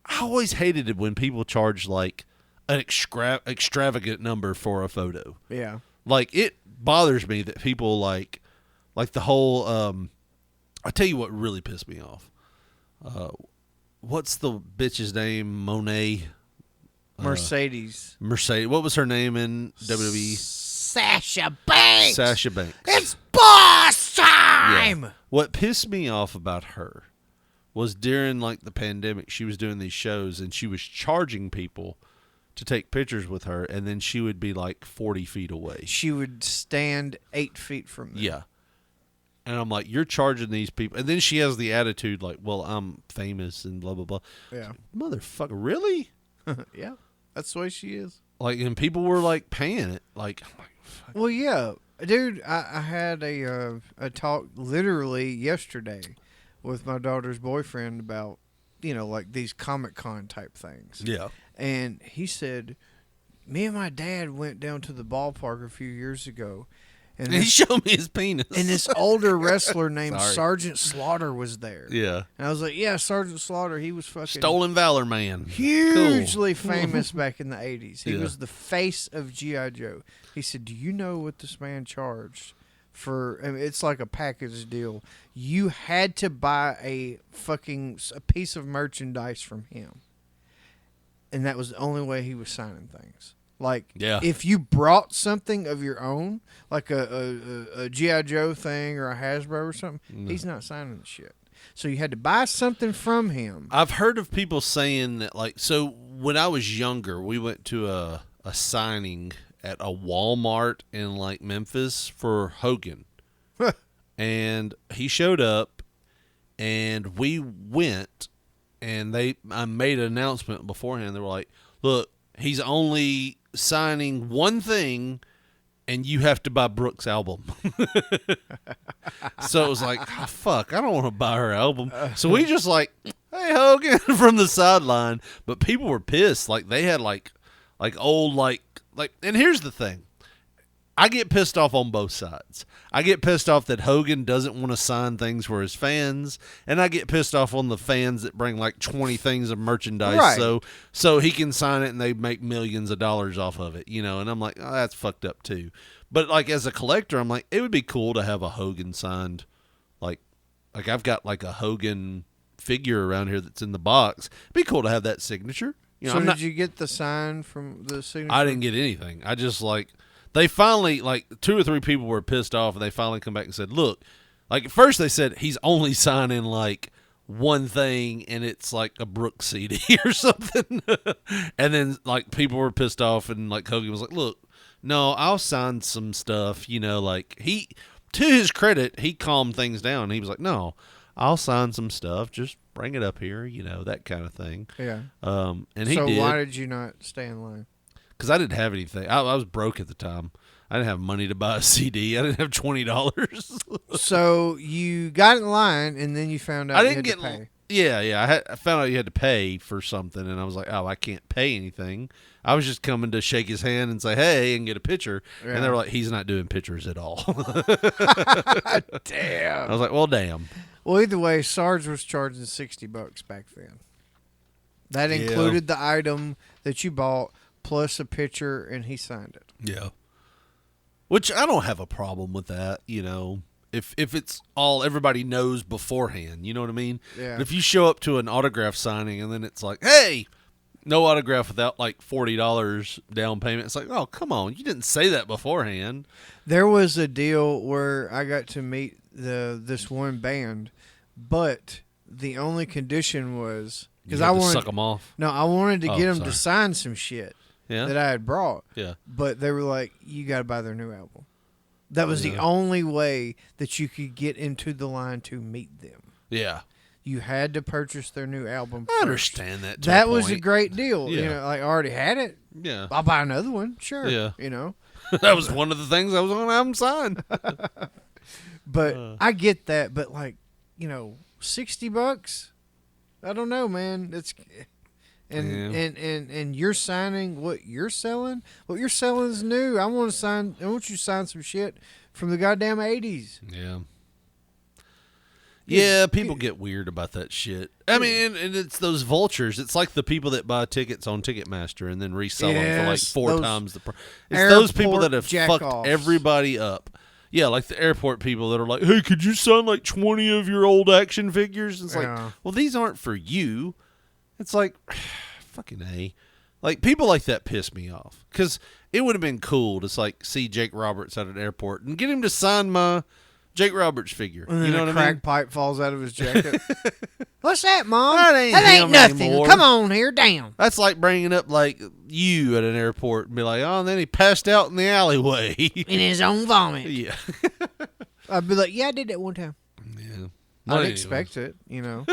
I always hated it when people charge like an extravagant number for a photo. Yeah. Like it bothers me that people like the whole I tell you what really pissed me off. What's the bitch's name? Monet. Mercedes. What was her name in WWE? Sasha Banks. Sasha Banks. It's boss time. Yeah. What pissed me off about her was during like the pandemic, she was doing these shows and she was charging people to take pictures with her, and then she would be like 40 feet away. She would stand 8 feet from them. Yeah. And I'm like, you're charging these people. And then she has the attitude like, well, I'm famous and blah, blah, blah. Yeah. Motherfucker, really? Yeah. That's the way she is. Like, and people were like paying it. Like, I'm like, fuck. Well, yeah, dude. I had a talk literally yesterday with my daughter's boyfriend about like these Comic-Con type things. Yeah. And he said, me and my dad went down to the ballpark a few years ago. And he showed me his penis. And this older wrestler named Sergeant Slaughter was there. Yeah. And I was like, yeah, Sergeant Slaughter, he was fucking... Stolen Valor Man. Hugely famous back in the 80s. He Yeah. was the face of G.I. Joe. He said, do you know what this man charged for... I mean, it's like a package deal. You had to buy a piece of merchandise from him. And that was the only way he was signing things. Like, if you brought something of your own, like a G.I. Joe thing or a Hasbro or something, he's not signing the shit. So you had to buy something from him. I've heard of people saying that, like, so when I was younger, we went to a signing at a Walmart in, like, Memphis for Hogan. And he showed up, and we went, and I made an announcement beforehand. They were like, look, he's only signing one thing, and you have to buy Brooke's album. So it was like, oh, fuck, I don't want to buy her album. So we just like, hey, Hogan, from the sideline. But people were pissed. Like, they had like old, like, and here's the thing. I get pissed off on both sides. I get pissed off that Hogan doesn't want to sign things for his fans, and I get pissed off on the fans that bring like 20 things of merchandise so he can sign it and they make millions of dollars off of it, and I'm like, oh, that's fucked up too. But like as a collector, I'm like, it would be cool to have a Hogan signed, like I've got like a Hogan figure around here that's in the box. It'd be cool to have that signature. Did you get the sign from the signature? I didn't get anything. I just like They finally, like, 2 or 3 people were pissed off, and they finally come back and said, look, like, at first they said he's only signing, like, one thing, and it's, like, a Brooks CD or something. And then, like, people were pissed off, and, like, Hogan was like, look, no, I'll sign some stuff, you know, like, to his credit, he calmed things down. He was like, no, I'll sign some stuff, just bring it up here, you know, that kind of thing. Yeah. And he so did. why did you not stay in line? Because I didn't have anything. I was broke at the time. I didn't have money to buy a CD. I didn't have $20. So you got in line, and then you found out I didn't you get. had to pay. Yeah. I found out you had to pay for something, and I was like, oh, I can't pay anything. I was just coming to shake his hand and say, hey, and get a picture. Yeah. And they were like, he's not doing pictures at all. Damn. I was like, well, damn. Well, either way, Sarge was charging $60 back then. That included the item that you bought plus a picture, and he signed it. Yeah. Which I don't have a problem with that, you know. If it's all everybody knows beforehand, you know what I mean? Yeah. But if you show up to an autograph signing and then it's like, hey, no autograph without like $40 down payment, it's like, oh, come on, you didn't say that beforehand. There was a deal where I got to meet this one band, but the only condition was because I wanted to suck them off. No, I wanted to get them sorry. to sign some shit that I had brought. Yeah. But they were like, you got to buy their new album. That was the only way that you could get into the line to meet them. Yeah. You had to purchase their new album I first. understand that. That was a great deal. Yeah. You know, like I already had it. Yeah. I'll buy another one. Sure. Yeah. You know. That was one of the things I was going to have them sign. But I get that. But like, you know, $60. I don't know, man. It's and you're signing what you're selling. What you're selling is new. I want you to sign some shit from the goddamn 80s. Yeah. Yeah, people get weird about that shit. I mean, and it's those vultures. It's like the people that buy tickets on Ticketmaster and then resell them for like 4 times the price. It's those people that have fucked everybody up. Yeah, like the airport people that are like, hey, could you sign like 20 of your old action figures? It's like, well, these aren't for you. It's like, fucking A. Like, people like that piss me off. Because it would have been cool to like see Jake Roberts at an airport and get him to sign my Jake Roberts figure. And then you know a what I crack mean? pipe falls out of his jacket. What's that, Mom? That ain't him nothing. anymore. Come on here, damn. That's like bringing up like you at an airport and be like, oh, and then he passed out in the alleyway. In his own vomit. Yeah. I'd be like, yeah, I did that one time. Yeah. I'd expect it, you know.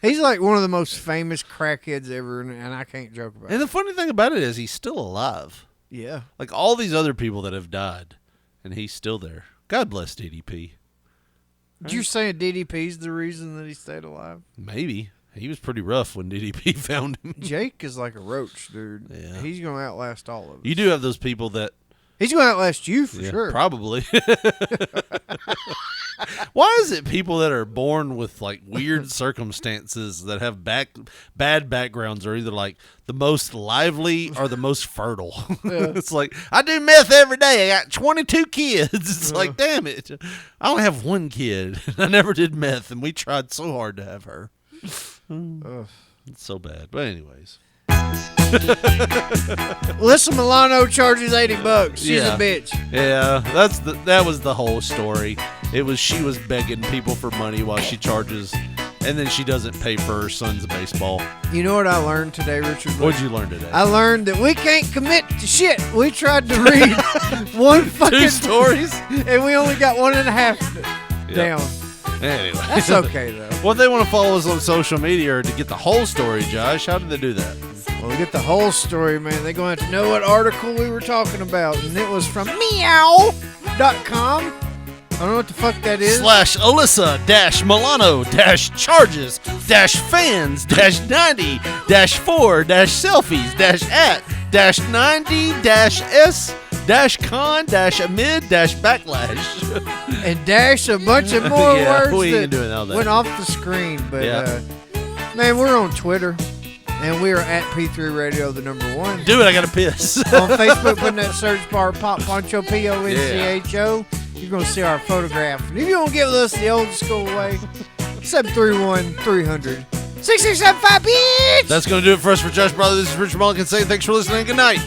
He's like one of the most famous crackheads ever, and I can't joke about it. And the funny thing about it is he's still alive. Yeah. Like all these other people that have died, and he's still there. God bless DDP. You're saying DDP's the reason that he stayed alive? Maybe. He was pretty rough when DDP found him. Jake is like a roach, dude. Yeah. He's going to outlast all of us. You do have those people that... He's going to outlast you for sure. Probably. Why is it people that are born with like weird circumstances that have bad backgrounds are either like the most lively or the most fertile? Yeah. It's like, I do meth every day. I got 22 kids. It's like, damn it. I only have one kid. I never did meth, and we tried so hard to have her. It's so bad. But anyways. Alyssa Milano charges $80. She's a bitch. Yeah, that was the whole story. It was she was begging people for money while she charges, and then she doesn't pay for her son's baseball. You know what I learned today, Richard? What'd you learn today? I learned that we can't commit to shit. We tried to read one fucking 2 stories, and we only got 1.5 down. Anyway, that's okay though. Well, if they want to follow us on social media or to get the whole story, Josh, how did they do that? Well, to get the whole story, man, they're going to have to know what article we were talking about, and it was from meow.com. I don't know what the fuck that is. /Alyssa-Milano-Charges-fans-40-selfies-At-9D-S-Con-amid-backlash. And dash a bunch of more Yeah, words we ain't that doing all that. went off the screen. But, Yeah. man, we're on Twitter. And we are at P3 Radio, the #1. Do it, I gotta piss. On Facebook, put in that search bar, Pop Poncho, Poncho. You're going to see our photograph. And if you want to get with us the old school way, 731-300-6675, bitch! That's going to do it for us for Josh Brother. This is Richard Mulligan saying thanks for listening. Good night.